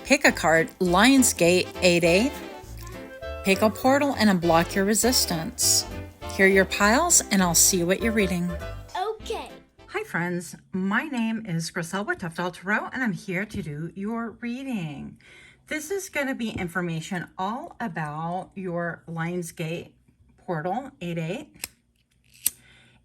Pickacard, Lyon'sgate 88. Pick a portal and unblock your resistance. Here are your piles, and I'll see what you're reading. Okay. Hi friends, my name is Griselle with Toughdolltarot, and I'm here to do your reading. This is going to be information all about your Lyon'sgate portal 88.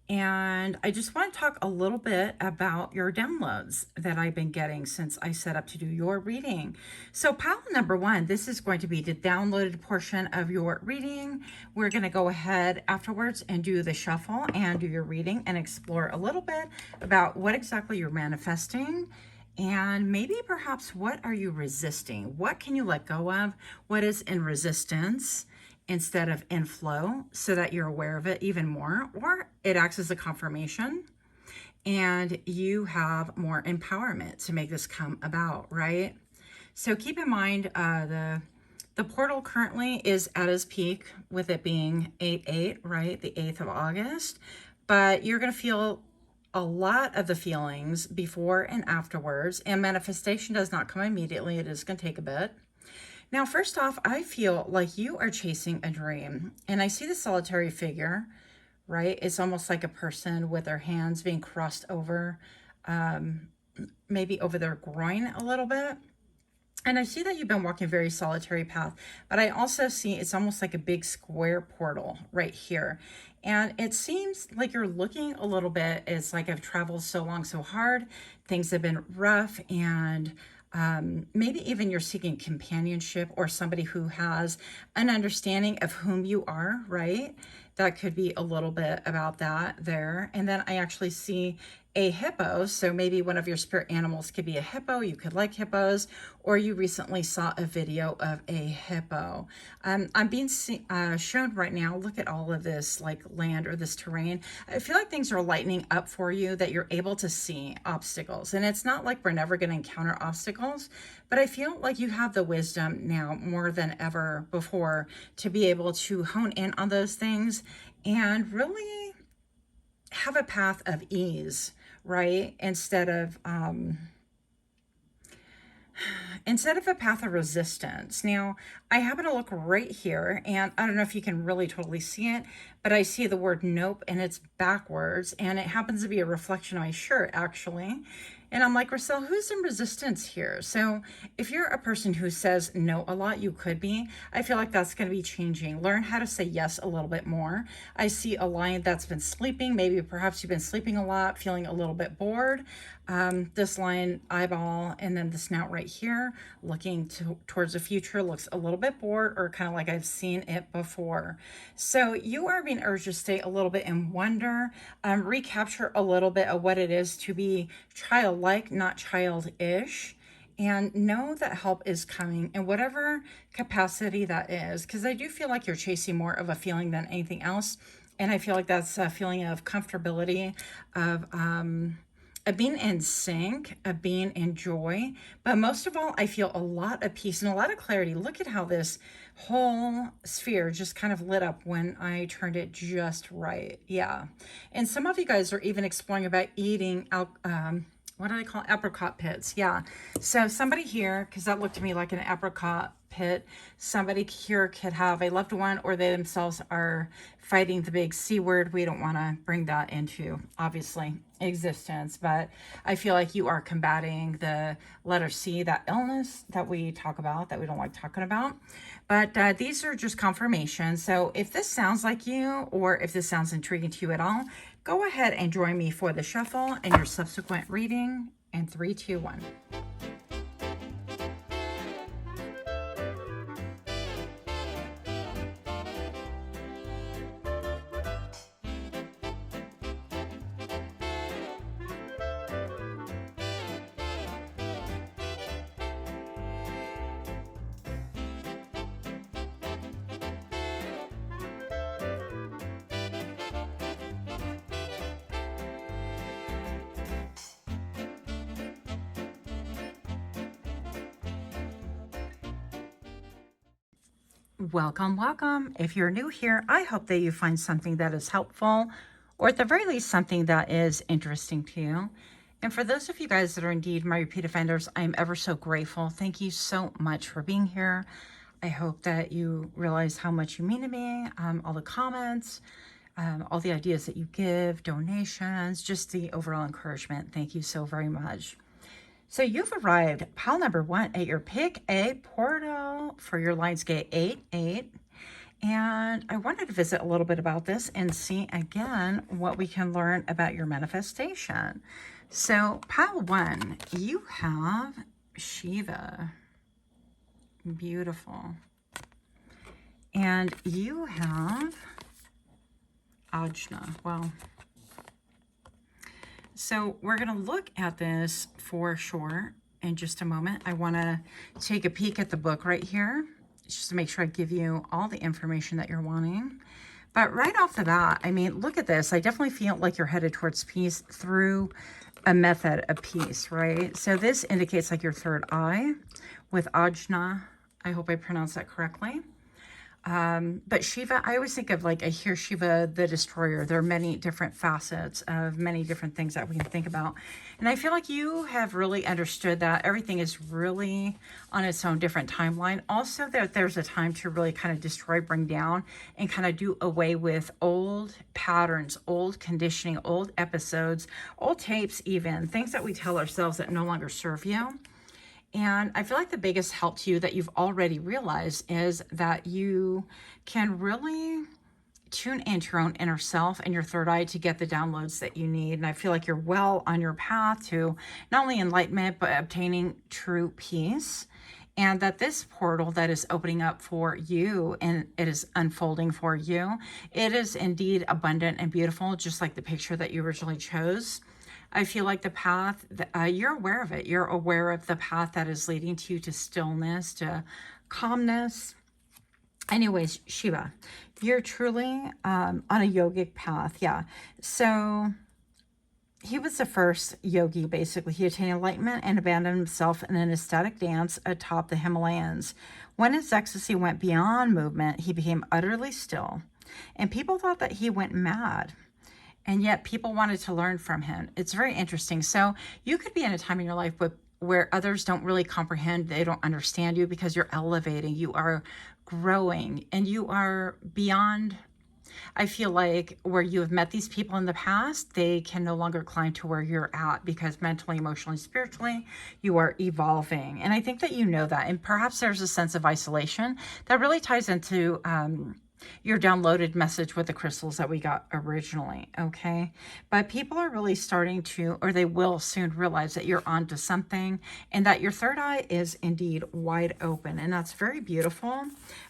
And I just want to talk a little bit about your downloads that I've been getting since I set up to do your reading. So pile number one, this is going to be the downloaded portion of your reading. We're going to go ahead afterwards and do the shuffle and do your reading and explore a little bit about what exactly you're manifesting. And maybe perhaps what are you resisting? What can you let go of? What is in resistance instead of in flow, so that you're aware of it even more, or it acts as a confirmation and you have more empowerment to make this come about, right? So keep in mind the portal currently is at its peak, with it being 8/8, right? The 8th of August, but you're going to feel a lot of the feelings before and afterwards, and manifestation does not come immediately. It is going to take a bit. Now, first off, I feel like you are chasing a dream, and I see the solitary figure, right? It's almost like a person with their hands being crossed over, maybe over their groin a little bit. And I see that you've been walking a very solitary path, but I also see it's almost like a big square portal right here. And it seems like you're looking a little bit, it's like I've traveled so long, so hard, things have been rough, and maybe even you're seeking companionship or somebody who has an understanding of whom you are, right? That could be a little bit about that there. And then I actually see a hippo. So maybe one of your spirit animals could be a hippo. You could like hippos, or you recently saw a video of a hippo. I'm being shown right now, look at all of this like land or this terrain. I feel like things are lightening up for you, that you're able to see obstacles. And it's not like we're never going to encounter obstacles, but I feel like you have the wisdom now more than ever before to be able to hone in on those things and really have a path of ease, right? Instead of a path of resistance. Now, I happen to look right here, and I don't know if you can really totally see it, but I see the word nope, and it's backwards, and it happens to be a reflection of my shirt, actually. And I'm like, Griselle, who's in resistance here? So if you're a person who says no a lot, you could be. I feel like that's going to be changing. Learn how to say yes a little bit more. I see a lion that's been sleeping. Maybe perhaps you've been sleeping a lot, feeling a little bit bored. This lion eyeball and then the snout right here, looking towards the future, looks a little bit bored, or kind of like I've seen it before. So you are being urged to stay a little bit in wonder, recapture a little bit of what it is to be childlike, not childish, and know that help is coming in whatever capacity that is, because I do feel like you're chasing more of a feeling than anything else. And I feel like that's a feeling of comfortability, of being in sync, of being in joy. But most of all, I feel a lot of peace and a lot of clarity. Look at how this whole sphere just kind of lit up when I turned it just right. Yeah. And some of you guys are even exploring about eating what do they call it? Apricot pits. Yeah. So somebody here, because that looked to me like an apricot pit, somebody here could have a loved one, or they themselves are fighting the big C word. We don't want to bring that into, obviously, existence, but I feel like you are combating the letter C, that illness that we talk about, that we don't like talking about. But these are just confirmations. So if this sounds like you, or if this sounds intriguing to you at all, go ahead and join me for the shuffle and your subsequent reading in 3, 2, 1. Welcome, welcome. If you're new here, I hope that you find something that is helpful, or at the very least, something that is interesting to you. And for those of you guys that are indeed my repeat offenders, I'm ever so grateful. Thank you so much for being here. I hope that you realize how much you mean to me, all the comments, all the ideas that you give, donations, just the overall encouragement. Thank you so very much. So you've arrived, pile number 1, at your Pick a Portal for your Lionsgate 8-8. And I wanted to visit a little bit about this and see again what we can learn about your manifestation. So pile 1, you have Shiva. Beautiful. And you have Ajna. Well, so we're going to look at this for sure in just a moment. I want to take a peek at the book right here, just to make sure I give you all the information that you're wanting. But right off the bat, I mean, look at this. I definitely feel like you're headed towards peace through a method of peace, right? So this indicates like your third eye with Ajna. I hope I pronounced that correctly. But Shiva, I always think of like, I hear Shiva the Destroyer. There are many different facets of many different things that we can think about. And I feel like you have really understood that everything is really on its own different timeline. Also, that there's a time to really kind of destroy, bring down, and kind of do away with old patterns, old conditioning, old episodes, old tapes even, things that we tell ourselves that no longer serve you. And I feel like the biggest help to you that you've already realized is that you can really tune into your own inner self and your third eye to get the downloads that you need. And I feel like you're well on your path to not only enlightenment, but obtaining true peace. And that this portal that is opening up for you and it is unfolding for you, it is indeed abundant and beautiful, just like the picture that you originally chose. I feel like the path, you're aware of it. You're aware of the path that is leading to you to stillness, to calmness. Anyways, Shiva, you're truly on a yogic path. Yeah. So he was the first yogi, basically. He attained enlightenment and abandoned himself in an ecstatic dance atop the Himalayas. When his ecstasy went beyond movement, he became utterly still. And people thought that he went mad. And yet people wanted to learn from him. It's very interesting. So you could be in a time in your life where others don't really comprehend, they don't understand you because you're elevating, you are growing, and you are beyond, I feel like, where you have met these people in the past, they can no longer climb to where you're at because mentally, emotionally, spiritually, you are evolving. And I think that you know that. And perhaps there's a sense of isolation that really ties into your downloaded message with the crystals that we got originally, okay? But people are really starting to, or they will soon realize that you're onto something and that your third eye is indeed wide open. And that's very beautiful.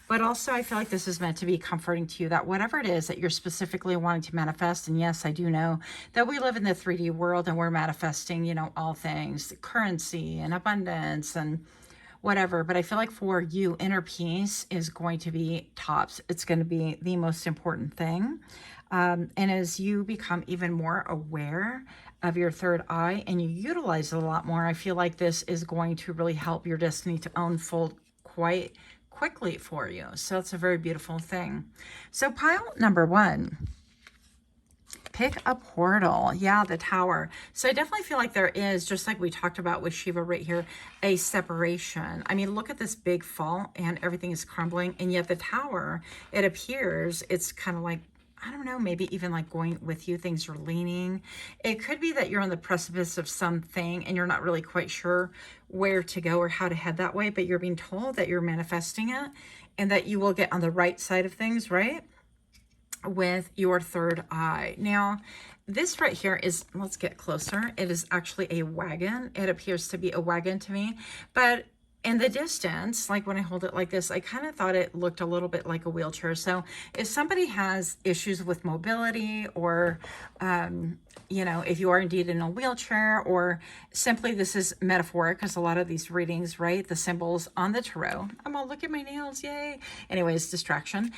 But also I feel like this is meant to be comforting to you that whatever it is that you're specifically wanting to manifest, and yes, I do know that we live in the 3D world and we're manifesting, you know, all things, currency and abundance and whatever, but I feel like for you, inner peace is going to be tops. It's going to be the most important thing. And as you become even more aware of your third eye and you utilize it a lot more, I feel like this is going to really help your destiny to unfold quite quickly for you. So it's a very beautiful thing. So pile number 1. Pick a portal. Yeah, the Tower. So I definitely feel like there is, just like we talked about with Shiva right here, a separation. I mean, look at this big fall and everything is crumbling. And yet the Tower, it appears it's kind of like, I don't know, maybe even like going with you. Things are leaning. It could be that you're on the precipice of something and you're not really quite sure where to go or how to head that way, but you're being told that you're manifesting it and that you will get on the right side of things, right? With your third eye. Now, this right here is, let's get closer. It is actually a wagon. It appears to be a wagon to me, but in the distance, like when I hold it like this, I kind of thought it looked a little bit like a wheelchair. So if somebody has issues with mobility or, you know, if you are indeed in a wheelchair, or simply this is metaphoric, because a lot of these readings, right, the symbols on the tarot, I'm gonna look at my nails, yay. Anyways, distraction,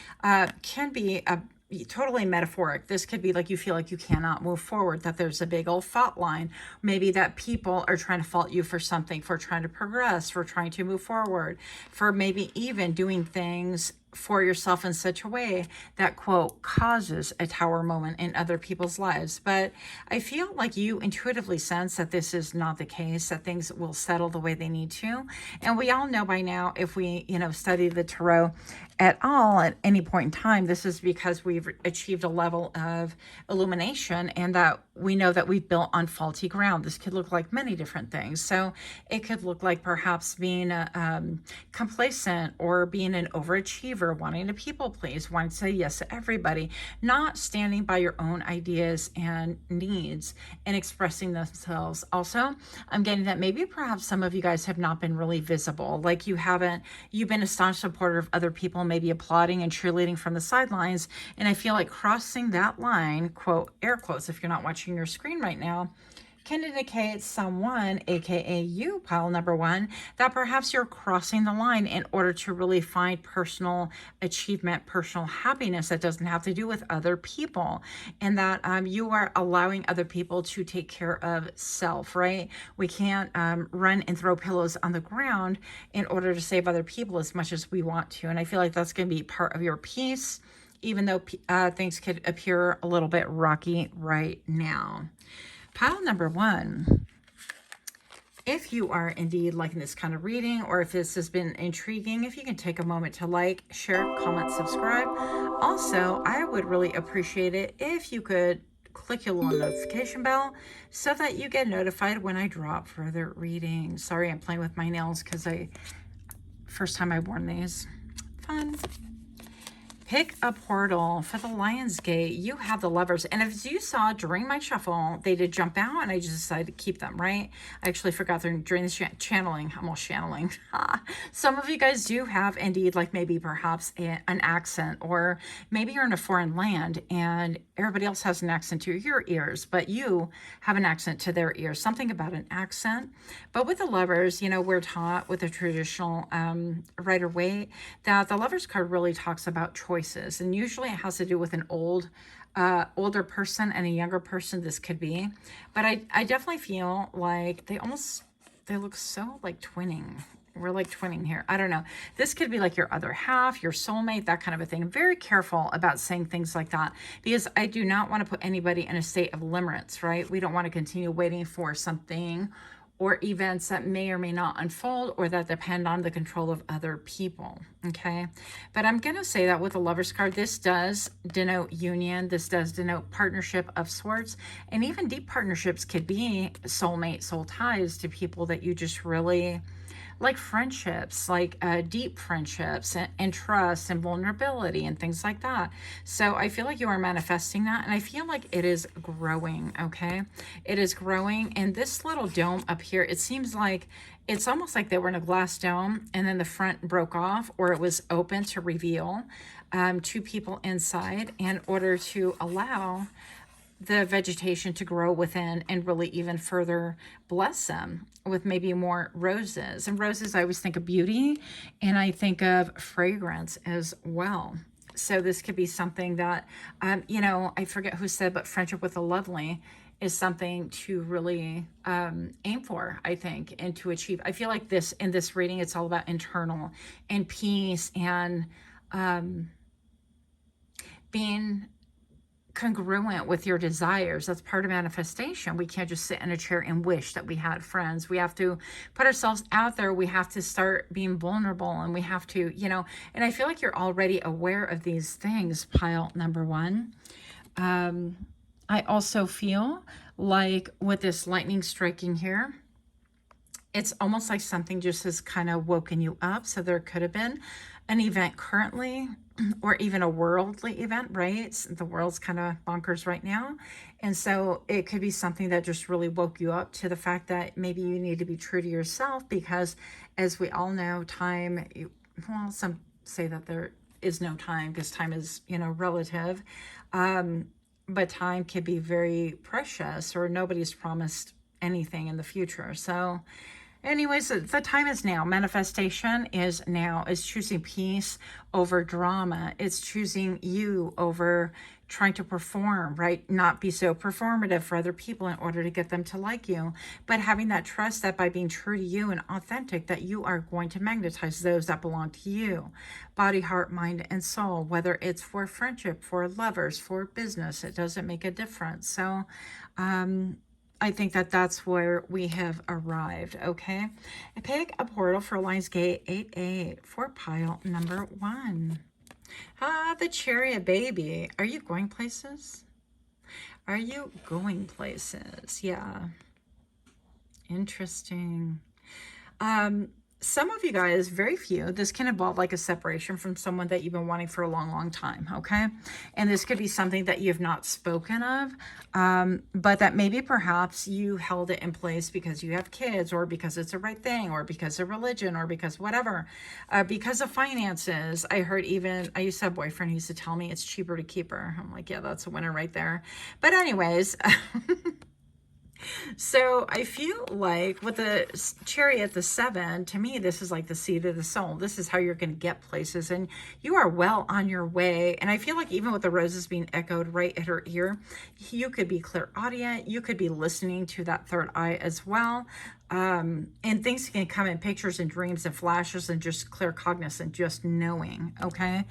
can be a totally metaphoric. This could be like you feel like you cannot move forward, that there's a big old fault line, maybe that people are trying to fault you for something, for trying to progress, for trying to move forward, for maybe even doing things for yourself in such a way that, quote, causes a tower moment in other people's lives. But I feel like you intuitively sense that this is not the case, that things will settle the way they need to. And we all know by now, if we, study the tarot at all at any point in time, this is because we've achieved a level of illumination and that we know that we've built on faulty ground. This could look like many different things. So it could look like perhaps being complacent or being an overachiever, wanting to people please, wanting to say yes to everybody, not standing by your own ideas and needs and expressing themselves. Also, I'm getting that maybe perhaps some of you guys have not been really visible. Like you've been a staunch supporter of other people, maybe applauding and cheerleading from the sidelines. And I feel like crossing that line, quote, air quotes, if you're not watching your screen right now, can indicate someone, aka you, pile number one, that perhaps you're crossing the line in order to really find personal achievement, personal happiness that doesn't have to do with other people, and that you are allowing other people to take care of self, right? We can't run and throw pillows on the ground in order to save other people as much as we want to. And I feel like that's going to be part of your piece, even though things could appear a little bit rocky right now. Pile number one, if you are indeed liking this kind of reading, or if this has been intriguing, if you can take a moment to like, share, comment, subscribe. Also, I would really appreciate it if you could click your little notification bell so that you get notified when I drop further readings. Sorry, I'm playing with my nails because first time I've worn these. Fun. Pick a portal for the Lionsgate. You have the Lovers. And as you saw during my shuffle, they did jump out and I just decided to keep them, right? I actually forgot them during the channeling. I'm all channeling. Some of you guys do have indeed, like maybe perhaps an accent, or maybe you're in a foreign land and everybody else has an accent to your ears, but you have an accent to their ears. Something about an accent. But with the Lovers, we're taught with the traditional Rider-Waite that the Lovers card really talks about choices, and usually it has to do with an older person and a younger person. This could be, but I definitely feel like they look so like twinning. We're like twinning here. I don't know. This could be like your other half, your soulmate, that kind of a thing. I'm very careful about saying things like that because I do not want to put anybody in a state of limerence, right? We don't want to continue waiting for something or events that may or may not unfold or that depend on the control of other people, okay? But I'm going to say that with the Lovers card, this does denote union. This does denote partnership of sorts. And even deep partnerships could be soulmate, soul ties to people that you just really like, friendships, like deep friendships and trust and vulnerability and things like that. So I feel like you are manifesting that, and I feel like it is growing, okay? It is growing, and this little dome up here, it seems like it's almost like they were in a glass dome and then the front broke off, or it was open to reveal two people inside in order to allow the vegetation to grow within and really even further bless them with maybe more roses. And roses, I always think of beauty, and I think of fragrance as well. So this could be something that, I forget who said, but friendship with the lovely is something to really aim for, I think, and to achieve. I feel like in this reading, it's all about internal and peace and being congruent with your desires. That's part of manifestation. We can't just sit in a chair and wish that we had friends. We have to put ourselves out there. We have to start being vulnerable, and we have to, and I feel like you're already aware of these things, pile number one. I also feel like with this lightning striking here, it's almost like something just has kind of woken you up. So there could have been an event currently, or even a worldly event, right? The world's kind of bonkers right now. And so it could be something that just really woke you up to the fact that maybe you need to be true to yourself, because as we all know, time, well, some say that there is no time because time is, relative. But time can be very precious, or nobody's promised anything in the future. So Anyways, the time is now. Manifestation is now. It's choosing peace over drama. It's choosing you over trying to perform, right? Not be so performative for other people in order to get them to like you, but having that trust that by being true to you and authentic, that you are going to magnetize those that belong to you. Body, heart, mind, and soul, whether it's for friendship, for lovers, for business, it doesn't make a difference. So, I think that that's where we have arrived, okay? Pick a portal for Lionsgate 88 for pile number 1. The Chariot baby. Are you going places? Are you going places? Yeah. Interesting. Some of you guys, very few, this can involve like a separation from someone that you've been wanting for a long, long time, okay? And this could be something that you've not spoken of, but that maybe perhaps you held it in place because you have kids, or because it's the right thing, or because of religion, or because whatever, because of finances. I heard even, I used to have a boyfriend who used to tell me it's cheaper to keep her. I'm like, yeah, that's a winner right there. But anyways, so I feel like with the Chariot, the 7, to me, this is like the seed of the soul. This is how you're going to get places, and you are well on your way. And I feel like even with the roses being echoed right at her ear, you could be clairaudient. You could be listening to that third eye as well. And things can come in pictures and dreams and flashes and just clear cognizance, just knowing, okay?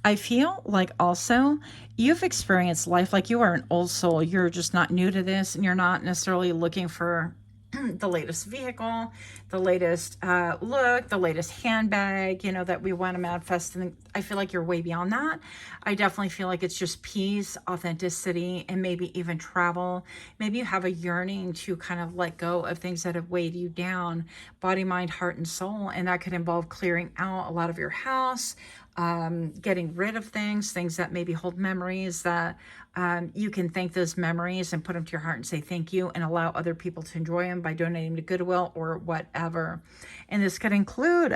I feel like also you've experienced life like you are an old soul. You're just not new to this, and you're not necessarily looking for the latest vehicle, the latest look, the latest handbag, you know, that we want to manifest. And I feel like you're way beyond that. I definitely feel like it's just peace, authenticity, and maybe even travel. Maybe you have a yearning to kind of let go of things that have weighed you down, body, mind, heart, and soul. And that could involve clearing out a lot of your house, getting rid of things that maybe hold memories that you can thank those memories and put them to your heart and say thank you, and allow other people to enjoy them by donating to Goodwill or whatever. And this could include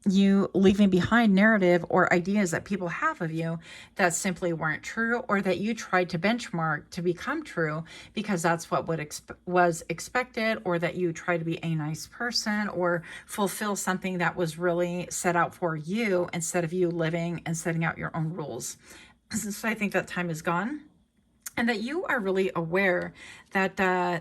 you leaving behind narrative or ideas that people have of you that simply weren't true, or that you tried to benchmark to become true because that's what was expected, or that you try to be a nice person or fulfill something that was really set out for you instead of you living and setting out your own rules. So I think that time is gone, and that you are really aware that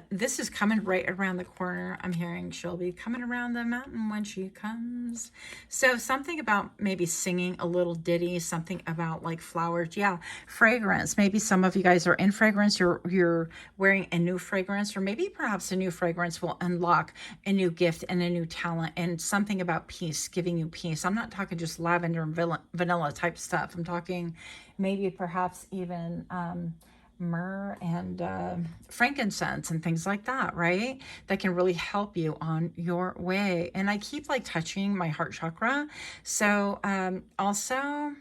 this is coming right around the corner. I'm hearing she'll be coming around the mountain when she comes. So something about maybe singing a little ditty, something about like flowers. Yeah, fragrance. Maybe some of you guys are in fragrance. You're wearing a new fragrance, or maybe perhaps a new fragrance will unlock a new gift and a new talent, and something about peace, giving you peace. I'm not talking just lavender and vanilla type stuff. I'm talking maybe perhaps even myrrh and frankincense and things like that, right? That can really help you on your way. And I keep like touching my heart chakra. So also,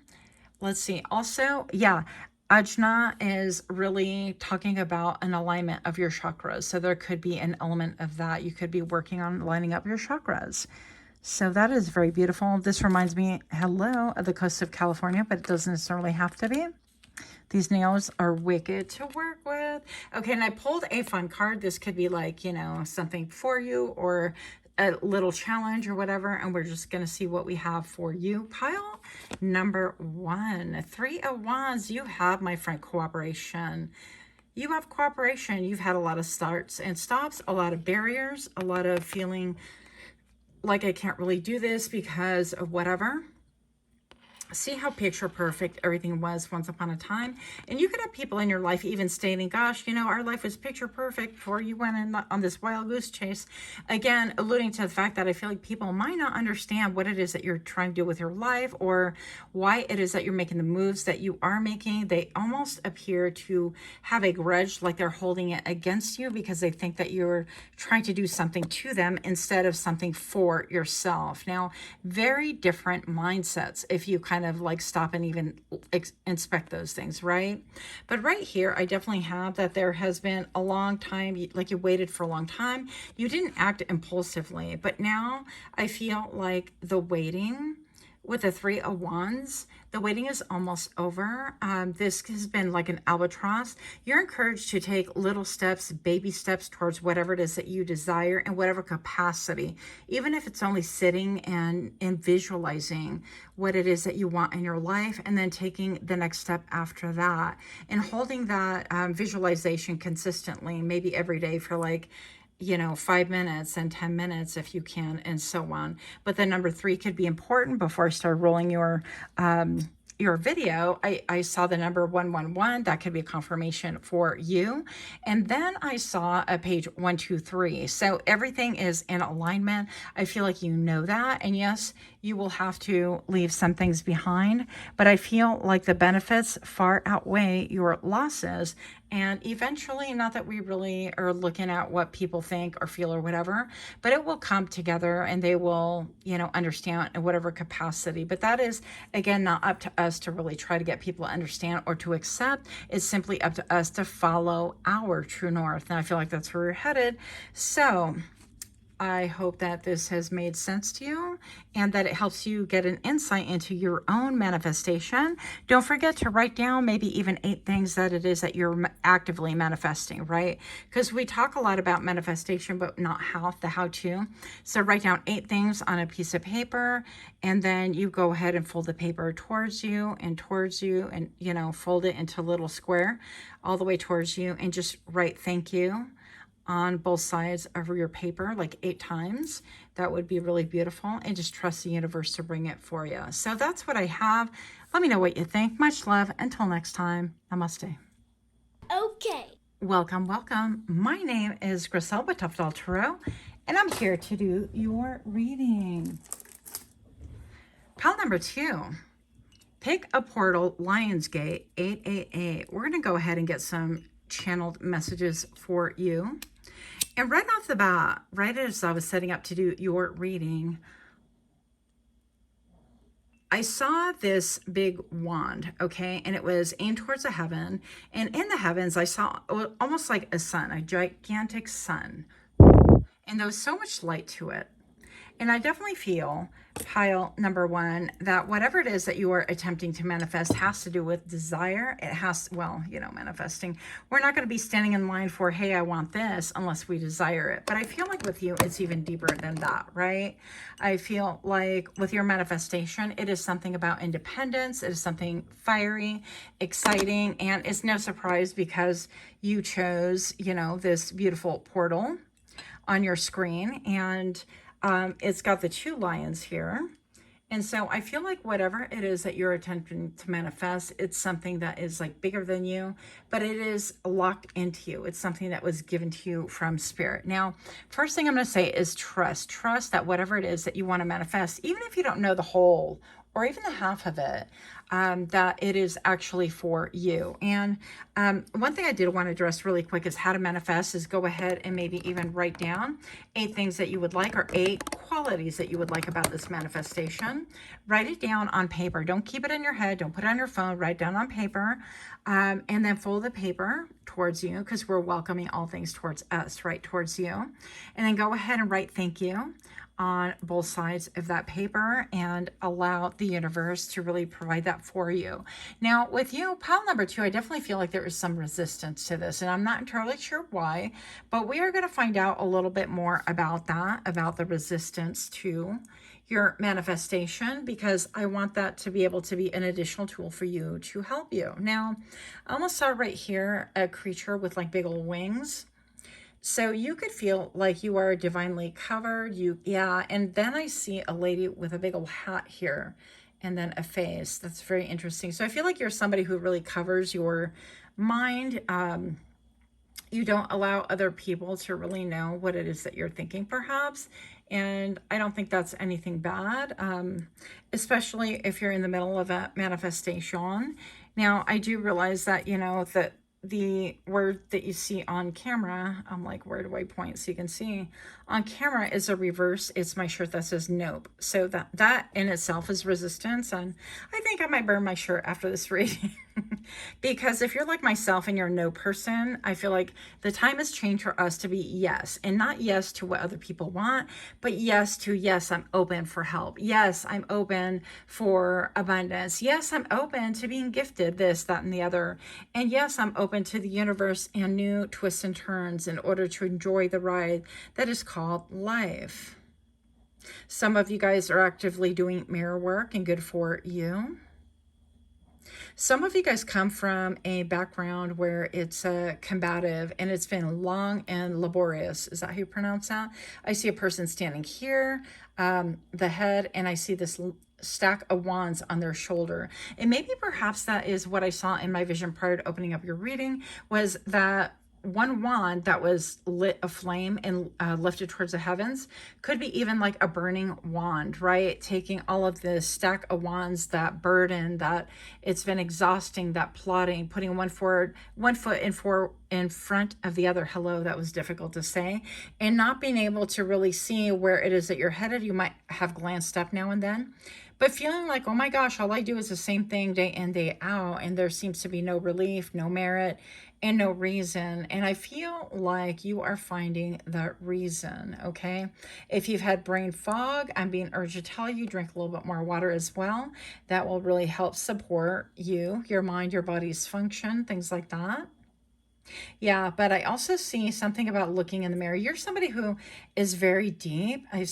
let's see. Also, yeah, Ajna is really talking about an alignment of your chakras. So there could be an element of that. You could be working on lining up your chakras. So that is very beautiful. This reminds me, hello, of the coast of California, but it doesn't necessarily have to be. These nails are wicked to work with. Okay, and I pulled a fun card. This could be like, you know, something for you or a little challenge or whatever. And we're just going to see what we have for you. Pile number 1. 3 of Wands. You have, my friend, cooperation. You have cooperation. You've had a lot of starts and stops, a lot of barriers, a lot of feeling like I can't really do this because of whatever. See how picture perfect everything was once upon a time. And you could have people in your life even stating, gosh, you know, our life was picture perfect before you went on this wild goose chase. Again, alluding to the fact that I feel like people might not understand what it is that you're trying to do with your life, or why it is that you're making the moves that you are making. They almost appear to have a grudge, like they're holding it against you because they think that you're trying to do something to them instead of something for yourself. Now, very different mindsets if you kind of like stop and even inspect those things, right? But right here, I definitely have that there has been a long time, like you waited for a long time. You didn't act impulsively, but now I feel like the waiting with the Three of Wands, the waiting is almost over. This has been like an albatross. You're encouraged to take little steps, baby steps towards whatever it is that you desire in whatever capacity, even if it's only sitting and visualizing what it is that you want in your life, and then taking the next step after that and holding that visualization consistently, maybe every day for like, 5 minutes and 10 minutes if you can, and so on. But the number 3 could be important. Before I start rolling your video, I saw the number 111. That could be a confirmation for you. And then I saw a page 123. So everything is in alignment. I feel like you know that. And yes, you will have to leave some things behind, but I feel like the benefits far outweigh your losses. And eventually, not that we really are looking at what people think or feel or whatever, but it will come together and they will, understand in whatever capacity. But that is, again, not up to us to really try to get people to understand or to accept. It's simply up to us to follow our true north. And I feel like that's where we're headed. So I hope that this has made sense to you and that it helps you get an insight into your own manifestation. Don't forget to write down maybe even 8 things that it is that you're actively manifesting, right? Because we talk a lot about manifestation, but not the how-to. So write down 8 things on a piece of paper, and then you go ahead and fold the paper towards you and, fold it into a little square all the way towards you, and just write thank you on both sides of your paper like 8 times. That would be really beautiful, and just trust the universe to bring it for you. So that's what I have. Let me know what you think. Much love. Until next time, namaste. Okay. Welcome. My name is Griselle with Toughdolltarot, and I'm here to do your reading. Pile number 2. Pick a portal, Lyonsgate 888. We're going to go ahead and get some channeled messages for you. And right off the bat, right as I was setting up to do your reading, I saw this big wand, okay? And it was aimed towards the heaven. And in the heavens, I saw almost like a sun, a gigantic sun. And there was so much light to it. And I definitely feel, pile number 1, that whatever it is that you are attempting to manifest has to do with desire. It has, manifesting. We're not going to be standing in line for, hey, I want this, unless we desire it. But I feel like with you, it's even deeper than that, right? I feel like with your manifestation, it is something about independence. It is something fiery, exciting, and it's no surprise because you chose, this beautiful portal on your screen, and it's got the 2 lions here. And so I feel like whatever it is that you're attempting to manifest, it's something that is like bigger than you, but it is locked into you. It's something that was given to you from spirit. Now, first thing I'm going to say is trust. Trust that whatever it is that you want to manifest, even if you don't know the whole or even the half of it, that it is actually for you. And one thing I did want to address really quick is how to manifest is go ahead and maybe even write down 8 things that you would like, or 8 qualities that you would like about this manifestation. Write it down on paper. Don't keep it in your head. Don't put it on your phone. Write it down on paper, and then fold the paper towards you, because we're welcoming all things towards us, right towards you. And then go ahead and write thank you on both sides of that paper and allow the universe to really provide that for you. Now with you, pile number 2, I definitely feel like there is some resistance to this, and I'm not entirely sure why, but we are going to find out a little bit more about that, about the resistance to your manifestation, because I want that to be able to be an additional tool for you to help you. Now, I almost saw right here a creature with like big old wings. So you could feel like you are divinely covered. And then I see a lady with a big old hat here and then a face. That's very interesting. So I feel like you're somebody who really covers your mind. You don't allow other people to really know what it is that you're thinking, perhaps. And I don't think that's anything bad, especially if you're in the middle of a manifestation. Now, I do realize that, that the word that you see on camera, I'm like, where do I point so you can see? On camera is a reverse. It's my shirt that says nope. So that in itself is resistance. And I think I might burn my shirt after this reading. Because if you're like myself and you're a no person, I feel like the time has changed for us to be yes, and not yes to what other people want, but yes to, yes, I'm open for help. Yes, I'm open for abundance. Yes, I'm open to being gifted this, that, and the other. And yes, I'm open to the universe and new twists and turns in order to enjoy the ride that is called life. Some of you guys are actively doing mirror work, and good for you. Some of you guys come from a background where it's combative and it's been long and laborious. Is that how you pronounce that? I see a person standing here, the head, and I see this stack of wands on their shoulder. And maybe perhaps that is what I saw in my vision prior to opening up your reading, was that one wand that was lit aflame and lifted towards the heavens. Could be even like a burning wand, right? Taking all of this stack of wands, that burden, that it's been exhausting, that plotting, putting one foot in front of the other. Hello, that was difficult to say. And not being able to really see where it is that you're headed. You might have glanced up now and then, but feeling like, oh my gosh, all I do is the same thing day in, day out, and there seems to be no relief, no merit, and no reason. And I feel like you are finding the reason, okay? If you've had brain fog, I'm being urged to tell you, drink a little bit more water as well. That will really help support you, your mind, your body's function, things like that. Yeah, but I also see something about looking in the mirror. You're somebody who is very deep. I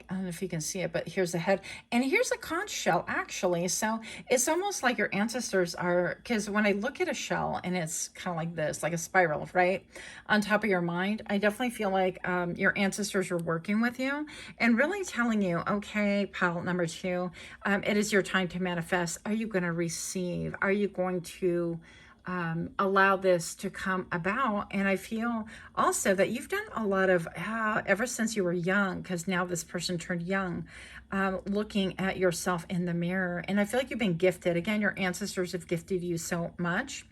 don't know if you can see it, but here's the head and here's a conch shell actually. So it's almost like your ancestors are, because when I look at a shell and it's kind of like this, like a spiral, right? On top of your mind, I definitely feel like your ancestors are working with you and really telling you, okay, pile number two, it is your time to manifest. Are you going to receive? Are you going to allow this to come about? And I feel also that you've done a lot of, ever since you were young, because now this person turned young, looking at yourself in the mirror. And I feel like you've been gifted. Again, your ancestors have gifted you so much.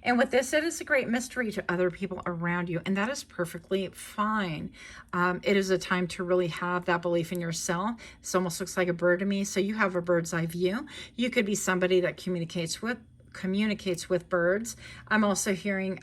And with this, it is a great mystery to other people around you, and that is perfectly fine. It is a time to really have that belief in yourself. This almost looks like a bird to me. So you have a bird's eye view. You could be somebody that communicates with birds. I'm also hearing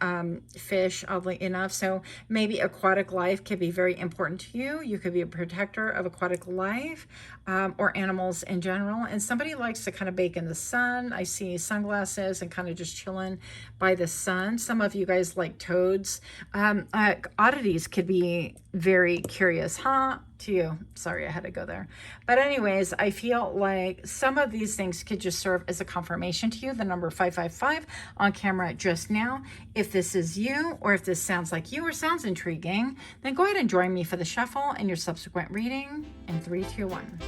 fish, oddly enough. So maybe aquatic life could be very important to you. You could be a protector of aquatic life or animals in general. And somebody likes to kind of bake in the sun. I see sunglasses and kind of just chilling by the sun. Some of you guys like toads. Oddities could be very curious, huh? To you. Sorry, I had to go there. But anyways, I feel like some of these things could just serve as a confirmation to you. The number 555 on camera just now. If this is you, or if this sounds like you or sounds intriguing, then go ahead and join me for the shuffle and your subsequent reading in 3, 2, 1.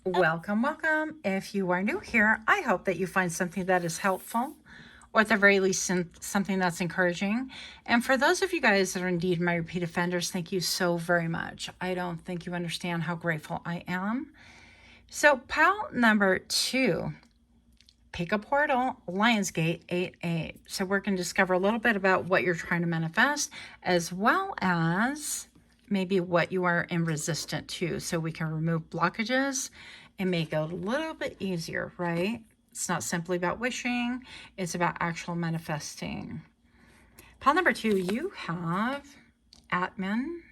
Welcome, welcome. If you are new here, I hope that you find something that is helpful, or at the very least something that's encouraging. And for those of you guys that are indeed my repeat offenders, thank you so very much. I don't think you understand how grateful I am. So pile number 2, Pickacard, Lyon'sgate 88. So we're going to discover a little bit about what you're trying to manifest, as well as maybe what you are in resistant to, so we can remove blockages and make it a little bit easier, right? It's not simply about wishing, it's about actual manifesting. Pile number 2, you have Atman.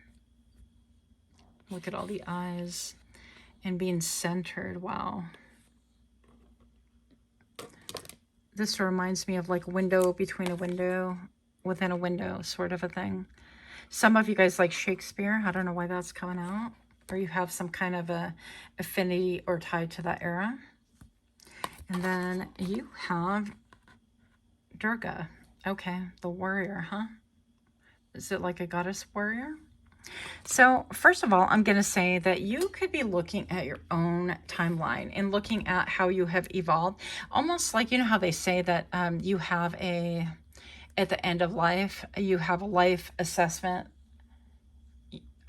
Look at all the eyes and being centered. Wow. This reminds me of like a window between a window within a window sort of a thing. Some of you guys like Shakespeare. I don't know why that's coming out. Or you have some kind of a affinity or tie to that era. And then you have Durga. Okay, the warrior, huh? Is it like a goddess warrior? So first of all, I'm going to say that you could be looking at your own timeline and looking at how you have evolved. Almost like, you know how they say that you have at the end of life, you have a life assessment.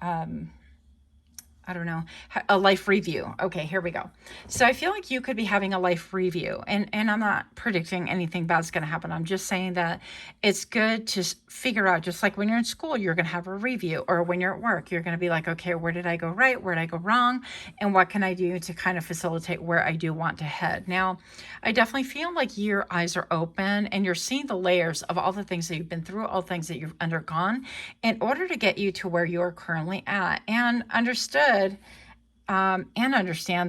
I don't know, a life review. Okay, here we go. So I feel like you could be having a life review, and I'm not predicting anything bad's going to happen. I'm just saying that it's good to figure out, just like when you're in school, you're going to have a review, or when you're at work, you're going to be like, okay, where did I go right? Where did I go wrong? And what can I do to kind of facilitate where I do want to head? Now, I definitely feel like your eyes are open and you're seeing the layers of all the things that you've been through, all the things that you've undergone in order to get you to where you're currently at, and understand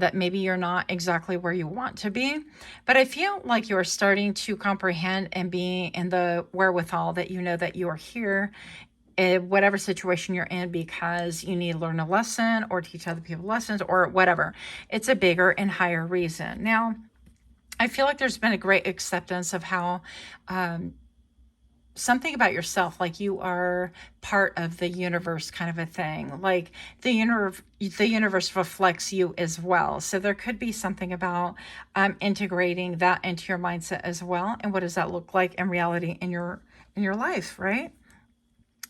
that maybe you're not exactly where you want to be. But I feel like you're starting to comprehend and be in the wherewithal that you know that you are here in whatever situation you're in because you need to learn a lesson or teach other people lessons or whatever. It's a bigger and higher reason. Now, I feel like there's been a great acceptance of how something about yourself, like you are part of the universe kind of a thing, like the universe reflects you as well. So there could be something about integrating that into your mindset as well. And what does that look like in reality in your life, right?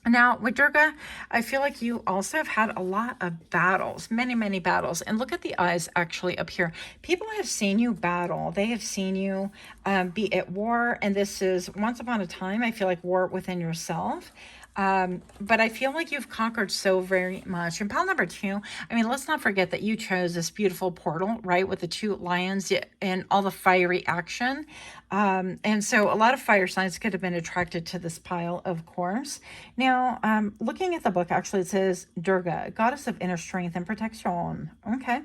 Now, with Durga, I feel like you also have had a lot of battles, many, many battles. And look at the eyes actually up here. People have seen you battle. They have seen you be at war. And this is, once upon a time, I feel like war within yourself. But I feel like you've conquered so very much. And pile number 2, I mean, let's not forget that you chose this beautiful portal, right? With the 2 lions and all the fiery action. And so a lot of fire signs could have been attracted to this pile, of course. Now, looking at the book, actually, it says Durga, goddess of inner strength and protection. Okay.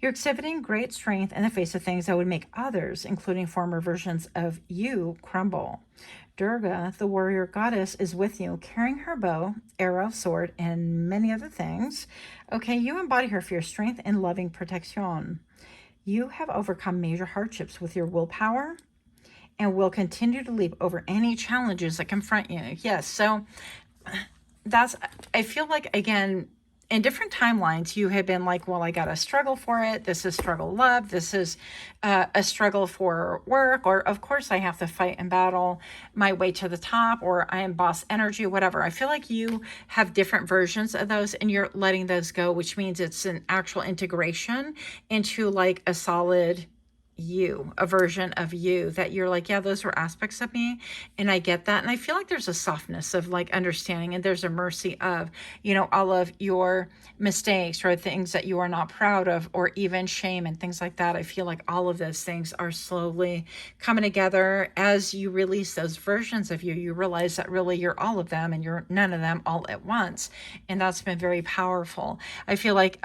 You're exhibiting great strength in the face of things that would make others, including former versions of you, crumble. Durga, the warrior goddess, is with you, carrying her bow, arrow, sword, and many other things. Okay, you embody her fierce strength and loving protection. You have overcome major hardships with your willpower and will continue to leap over any challenges that confront you. Yes, so I feel like, again, in different timelines, you have been like, well, I got to struggle for it. This is struggle love. This is a struggle for work. Or, of course, I have to fight and battle my way to the top, or I am boss energy, whatever. I feel like you have different versions of those and you're letting those go, which means it's an actual integration into like a solid you, a version of you that you're like, yeah, those were aspects of me and I get that. And I feel like there's a softness of like understanding, and there's a mercy of, you know, all of your mistakes or things that you are not proud of, or even shame and things like that. I feel like all of those things are slowly coming together as you release those versions of you. You realize that really you're all of them and you're none of them all at once. And that's been very powerful. I feel like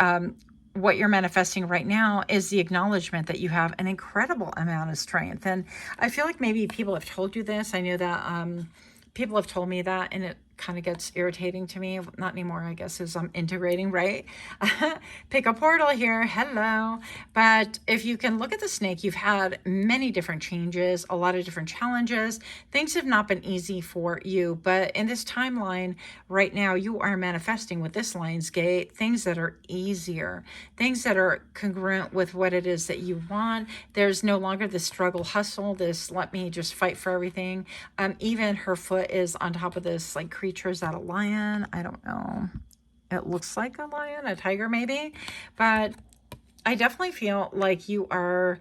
what you're manifesting right now is the acknowledgement that you have an incredible amount of strength. And I feel like maybe people have told you this. I know that people have told me that, and it kind of gets irritating to me. Not anymore, I guess, as I'm integrating, right? Pick a portal here. Hello. But if you can look at the snake, you've had many different changes, a lot of different challenges. Things have not been easy for you, but in this timeline right now, you are manifesting with this Lion's Gate things that are easier, things that are congruent with what it is that you want. There's no longer this struggle hustle, this let me just fight for everything. Even her foot is on top of this like creature. Is that a lion? I don't know. It looks like a lion, a tiger maybe, but I definitely feel like you are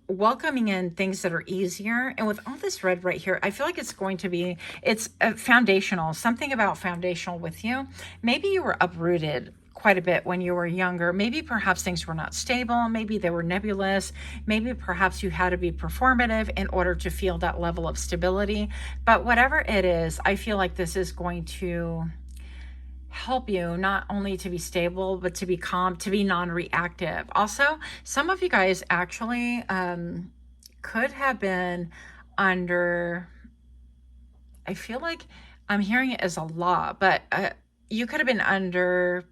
welcoming in things that are easier. And with all this red right here, I feel like it's foundational, something about foundational with you. Maybe you were uprooted quite a bit when you were younger. Maybe perhaps things were not stable. Maybe they were nebulous. Maybe perhaps you had to be performative in order to feel that level of stability. But whatever it is, I feel like this is going to help you not only to be stable, but to be calm, to be non-reactive. Also, some of you guys actually could have been under, I feel like I'm hearing it as a law, but you could have been under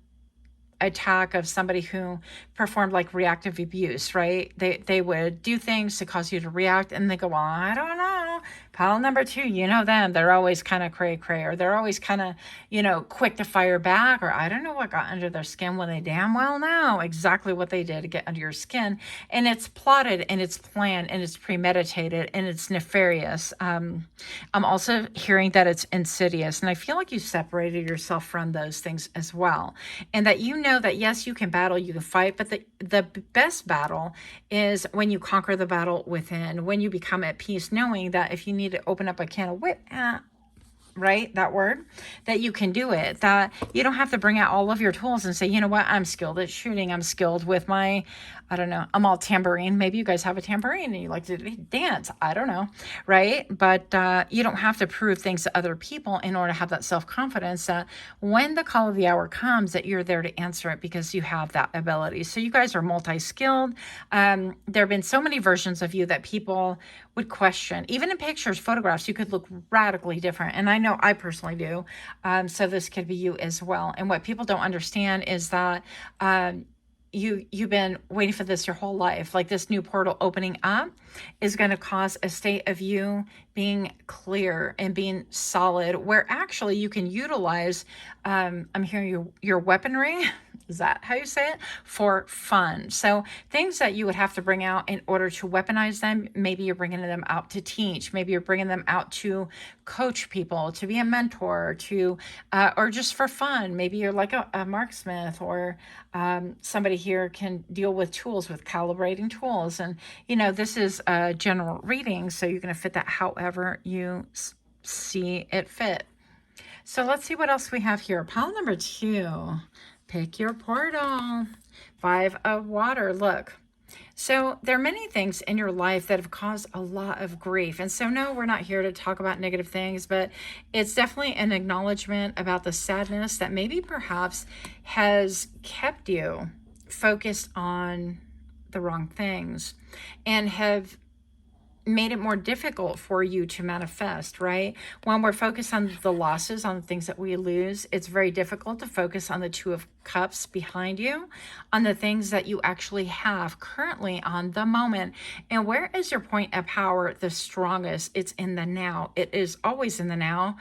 attack of somebody who performed like reactive abuse, right? They would do things to cause you to react, and they go, well, I don't know. know, pile number 2, you know them. They're always kind of cray-cray, or they're always kind of, you know, quick to fire back, or I don't know what got under their skin when they damn well know exactly what they did to get under your skin. And it's plotted, and it's planned, and it's premeditated, and it's nefarious. I'm also hearing that it's insidious, and I feel like you separated yourself from those things as well. And that you know that, yes, you can battle, you can fight, but the best battle is when you conquer the battle within, when you become at peace, knowing that if you need to open up a can of whip, right, that word, that you can do it, that you don't have to bring out all of your tools and say, you know what, I'm skilled at shooting, I'm skilled with my, I don't know, I'm all tambourine. Maybe you guys have a tambourine and you like to dance, I don't know, right? But you don't have to prove things to other people in order to have that self-confidence that when the call of the hour comes, that you're there to answer it because you have that ability. So you guys are multi-skilled. There have been so many versions of you that people would question. Even in pictures, photographs, you could look radically different. And I know I personally do. So this could be you as well. And what people don't understand is that you've been waiting for this your whole life. Like this new portal opening up is going to cause a state of you being clear and being solid, where actually you can utilize, I'm hearing your weaponry. Is that how you say it? For fun. So things that you would have to bring out in order to weaponize them, maybe you're bringing them out to teach. Maybe you're bringing them out to coach people, to be a mentor, to, or just for fun. Maybe you're like a marksmith, or somebody here can deal with tools, with calibrating tools. And, you know, this is a general reading, so you're going to fit that however you see it fit. So let's see what else we have here. Pile number 2. Pick your portal. 5 of water. Look. So there are many things in your life that have caused a lot of grief. And so no, we're not here to talk about negative things, but it's definitely an acknowledgement about the sadness that maybe perhaps has kept you focused on the wrong things and have made it more difficult for you to manifest, right? When we're focused on the losses, on the things that we lose, it's very difficult to focus on the 2 of Cups behind you, on the things that you actually have currently on the moment. And where is your point of power the strongest? It's in the now. It is always in the now.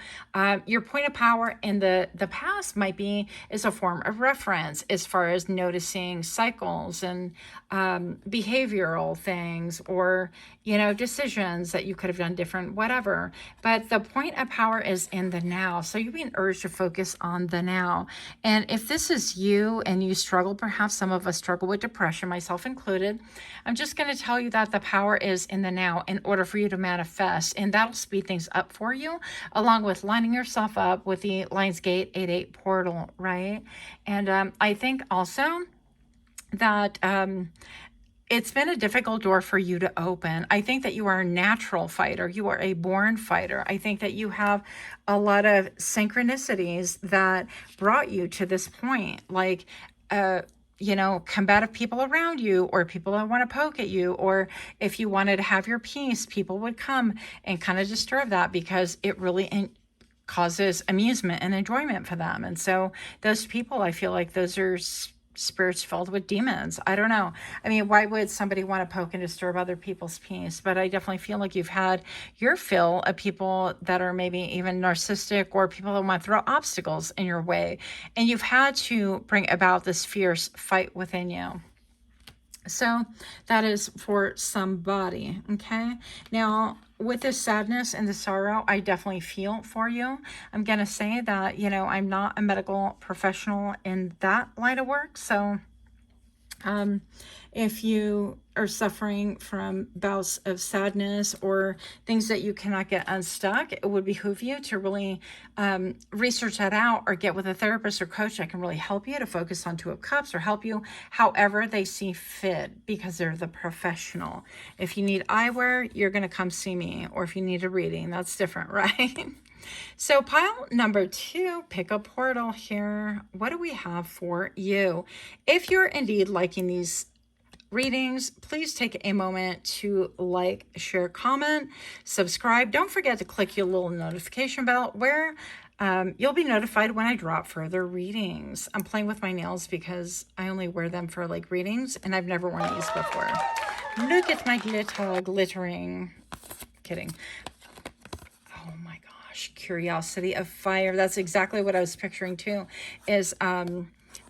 Your point of power in the past might be is a form of reference as far as noticing cycles and behavioral things, or, you know, decisions that you could have done different, whatever. But the point of power is in the now. So you're being urged to focus on the now. And if this is you and you struggle, perhaps some of us struggle with depression, myself included, I'm just going to tell you that the power is in the now in order for you to manifest. And that'll speed things up for you, along with lining yourself up with the Lyon'sgate portal, right? And I think also that it's been a difficult door for you to open. I think that you are a natural fighter. You are a born fighter. I think that you have a lot of synchronicities that brought you to this point. Like, you know, combative people around you, or people that want to poke at you, or if you wanted to have your peace, people would come and kind of disturb that because it really causes amusement and enjoyment for them. And so those people, I feel like those are spirits filled with demons. I don't know. I mean, why would somebody want to poke and disturb other people's peace? But I definitely feel like you've had your fill of people that are maybe even narcissistic, or people that want to throw obstacles in your way. And you've had to bring about this fierce fight within you. So that is for somebody, okay? Now, with the sadness and the sorrow, I definitely feel for you. I'm going to say that, you know, I'm not a medical professional in that line of work. So if you are suffering from bouts of sadness or things that you cannot get unstuck, it would behoove you to really research that out, or get with a therapist or coach that can really help you to focus on 2 of Cups, or help you however they see fit, because they're the professional. If you need eyewear, you're going to come see me, or if you need a reading, that's different, right? So pile number 2, pick a portal here. What do we have for you? If you're indeed liking these readings, please take a moment to like, share, comment, subscribe. Don't forget to click your little notification bell where you'll be notified when I drop further readings. I'm playing with my nails because I only wear them for like readings, and I've never worn these before. Look at my glittering. Kidding. Oh my gosh, curiosity of fire. That's exactly what I was picturing too, is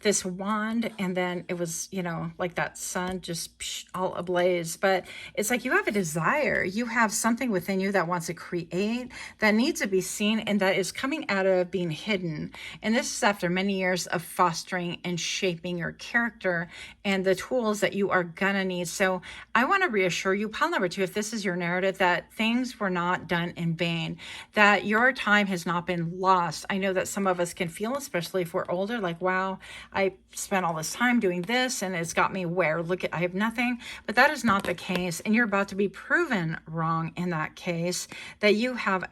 this wand, and then it was, you know, like that sun just all ablaze. But it's like you have a desire, you have something within you that wants to create, that needs to be seen, and that is coming out of being hidden. And this is after many years of fostering and shaping your character and the tools that you are gonna need. So I want to reassure you, pile number 2, if this is your narrative, that things were not done in vain, that your time has not been lost. I know that some of us can feel, especially if we're older, like, wow, I spent all this time doing this and it's got me where, look at, I have nothing. But that is not the case. And you're about to be proven wrong in that case, that you have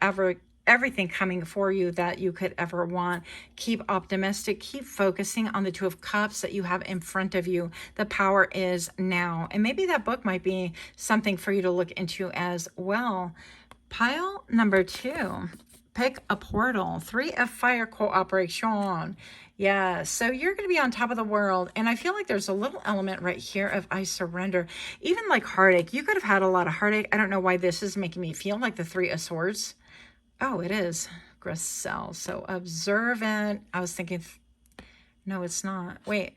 everything coming for you that you could ever want. Keep optimistic, keep focusing on the 2 of Cups that you have in front of you. The power is now. And maybe that book might be something for you to look into as well. Pile number 2, pick a portal. 3 of Fire, cooperation. Yeah, so you're going to be on top of the world. And I feel like there's a little element right here of I surrender. Even like heartache. You could have had a lot of heartache. I don't know why this is making me feel like the 3 of Swords. Oh, it is. Gracel. So observant. I was thinking, no, it's not. Wait.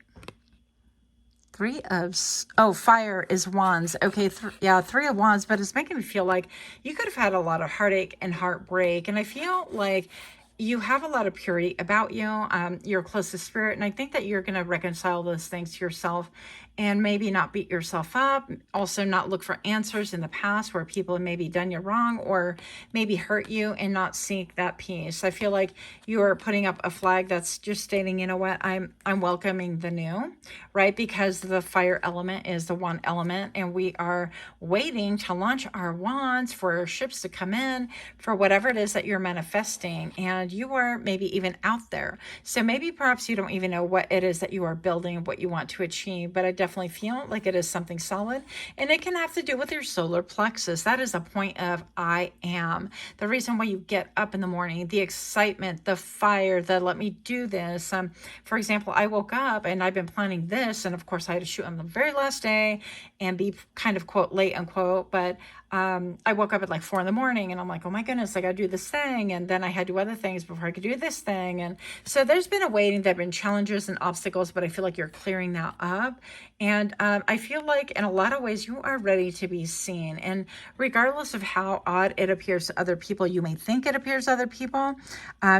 3 of, oh, fire is wands. Okay, yeah, 3 of wands, but it's making me feel like you could have had a lot of heartache and heartbreak. And I feel like you have a lot of purity about you. You're close to spirit. And I think that you're going to reconcile those things to yourself and maybe not beat yourself up. Also not look for answers in the past where people have maybe done you wrong or maybe hurt you, and not seek that peace. I feel like you are putting up a flag that's just stating, you know what, I'm welcoming the new, right? Because the fire element is the wand element, and we are waiting to launch our wands for our ships to come in for whatever it is that you're manifesting. And you are maybe even out there. So maybe perhaps you don't even know what it is that you are building, what you want to achieve, but I definitely feel like it is something solid, and it can have to do with your solar plexus. That is a point of I am. The reason why you get up in the morning, the excitement, the fire, the let me do this. For example, I woke up and I've been planning this, and of course I had to shoot on the very last day and be kind of quote late unquote, but I woke up at like 4 in the morning and I'm like, oh my goodness, I got to do this thing. And then I had to do other things before I could do this thing. And so there's been a waiting, there have been challenges and obstacles, but I feel like you're clearing that up. And I feel like in a lot of ways you are ready to be seen. And regardless of how odd it appears to other people, you may think it appears to other people,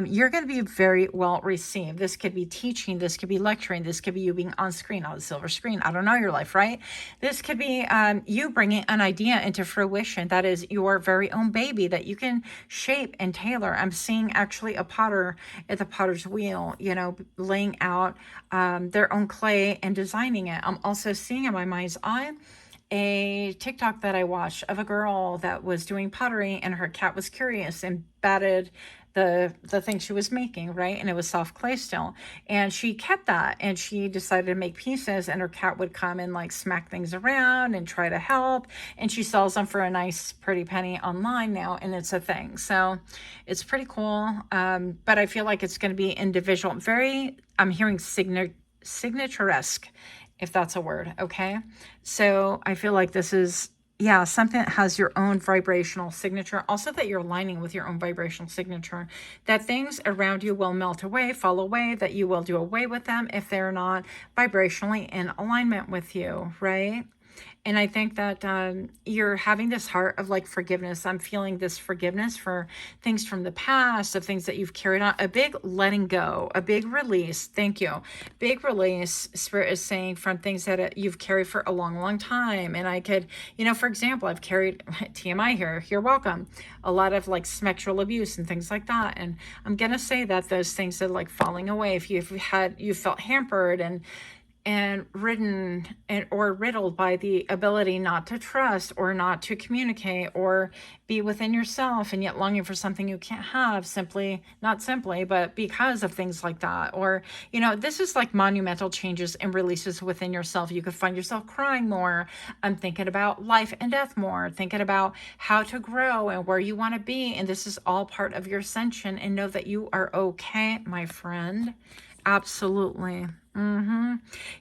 you're going to be very well received. This could be teaching, this could be lecturing, this could be you being on screen, on the silver screen. I don't know your life, right? This could be you bringing an idea into fruition that is your very own baby that you can shape and tailor. I'm seeing actually a potter at the potter's wheel, you know, laying out their own clay and designing it. I'm also seeing in my mind's eye a TikTok that I watched of a girl that was doing pottery, and her cat was curious and batted the thing she was making, right? And it was soft clay still. And she kept that, and she decided to make pieces, and her cat would come and like smack things around and try to help. And she sells them for a nice pretty penny online now, and it's a thing. So it's pretty cool. But I feel like it's going to be individual. I'm hearing signaturesque, if that's a word. Okay. So I feel like this is, yeah, something that has your own vibrational signature. Also that you're aligning with your own vibrational signature, that things around you will melt away, fall away, that you will do away with them if they're not vibrationally in alignment with you, right? And I think that you're having this heart of like forgiveness. I'm feeling this forgiveness for things from the past, of things that you've carried on, a big letting go, a big release. Thank you. Big release, Spirit is saying, from things that you've carried for a long, long time. And I could, you know, for example, I've carried TMI here. You're welcome. A lot of like sexual abuse and things like that. And I'm going to say that those things are like falling away. If you felt hampered and ridden or riddled by the ability not to trust or not to communicate or be within yourself, and yet longing for something you can't have not simply, but because of things like that. Or, you know, this is like monumental changes and releases within yourself. You could find yourself crying more. I'm thinking about life and death more, thinking about how to grow and where you want to be. And this is all part of your ascension, and know that you are okay, my friend. Absolutely.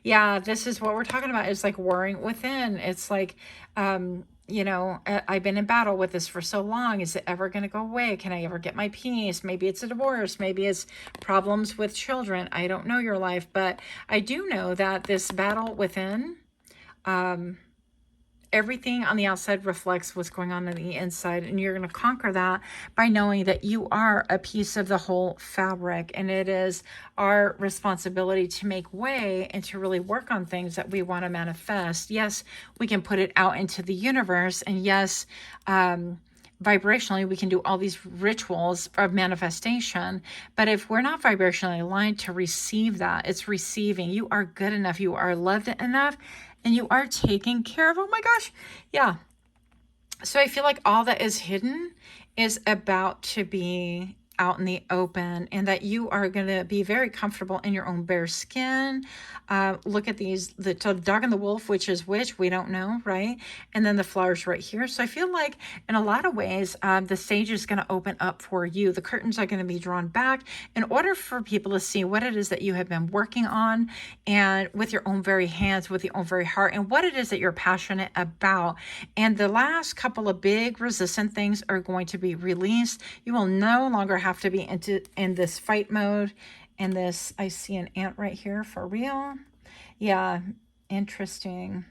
Yeah, this is what we're talking about. It's like warring within. It's like you know, I've been in battle with this for so long. Is it ever going to go away? Can I ever get my peace? Maybe it's a divorce. Maybe it's problems with children. I don't know your life, but I do know that this battle within, everything on the outside reflects what's going on the inside, and you're going to conquer that by knowing that you are a piece of the whole fabric, and it is our responsibility to make way and to really work on things that we want to manifest. Yes, we can put it out into the universe, and yes, vibrationally we can do all these rituals of manifestation, but if we're not vibrationally aligned to receive that, it's receiving. You are good enough, you are loved enough, and you are taken care of. Oh my gosh. Yeah. So I feel like all that is hidden is about to be out in the open, and that you are going to be very comfortable in your own bare skin. Look at these, the dog and the wolf, which is which, we don't know, right? And then the flowers right here. So I feel like in a lot of ways, the stage is going to open up for you. The curtains are going to be drawn back in order for people to see what it is that you have been working on, and with your own very hands, with your own very heart, and what it is that you're passionate about. And the last couple of big resistant things are going to be released. You will no longer have to be in this fight mode. And this, I see an ant right here for real. Yeah, interesting.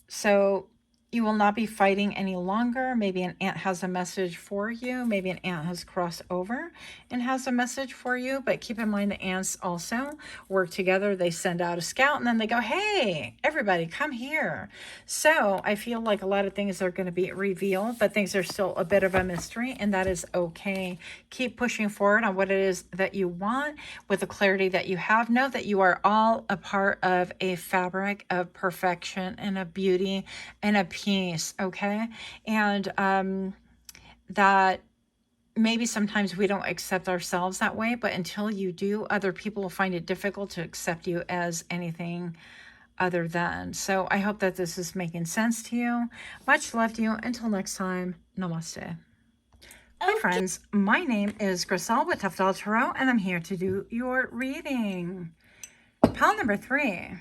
So you will not be fighting any longer. Maybe an ant has a message for you. Maybe an ant has crossed over and has a message for you. But keep in mind, the ants also work together. They send out a scout and then they go, hey, everybody, come here. So I feel like a lot of things are going to be revealed, but things are still a bit of a mystery, and that is okay. Keep pushing forward on what it is that you want with the clarity that you have. Know that you are all a part of a fabric of perfection and of beauty and a peace, okay? And that maybe sometimes we don't accept ourselves that way, but until you do, other people will find it difficult to accept you as anything other than. So I hope that this is making sense to you. Much love to you. Until next time, namaste. Hi friends, my name is Griselle with Toughdolltarot, and I'm here to do your reading. Pile number 3.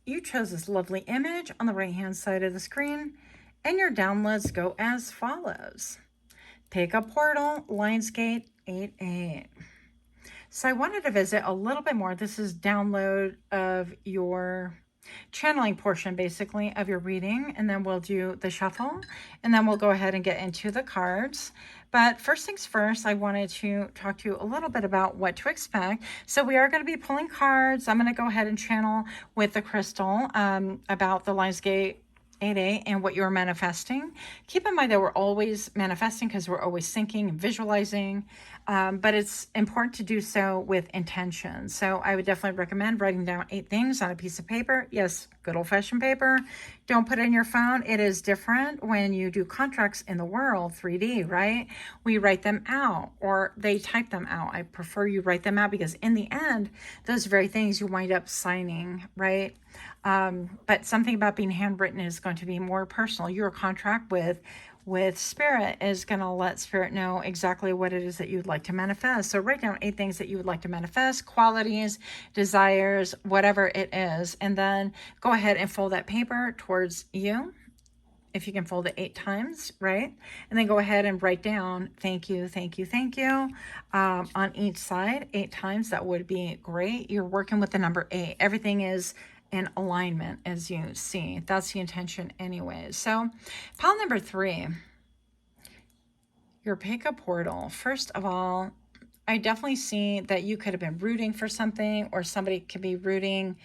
You chose this lovely image on the right hand side of the screen, and your downloads go as follows. Pickacard, Lyon'sgate 88. So I wanted to visit a little bit more. This is download of your channeling portion, basically, of your reading, and then we'll do the shuffle, and then we'll go ahead and get into the cards. But first things first, I wanted to talk to you a little bit about what to expect. So we are going to be pulling cards. I'm going to go ahead and channel with the crystal about the Lyon'sgate 8A and what you're manifesting. Keep in mind that we're always manifesting because we're always thinking and visualizing, but it's important to do so with intention. So I would definitely recommend writing down 8 things on a piece of paper. Yes, good old-fashioned paper. Don't put it in your phone. It is different when you do contracts in the world, 3D, right? We write them out, or they type them out. I prefer you write them out, because in the end, those very things you wind up signing, right? But something about being handwritten is going to be more personal. Your contract with spirit is going to let spirit know exactly what it is that you'd like to manifest. So write down 8 things that you would like to manifest, qualities, desires, whatever it is, and then go ahead and fold that paper towards you. If you can fold it 8 times, right? And then go ahead and write down thank you, thank you, thank you on each side 8 times. That would be great. You're working with the number 8. Everything is in alignment, as you see. That's the intention anyways. So pile number 3, your Pickacard. First of all, I definitely see that you could have been rooting for something, or somebody could be rooting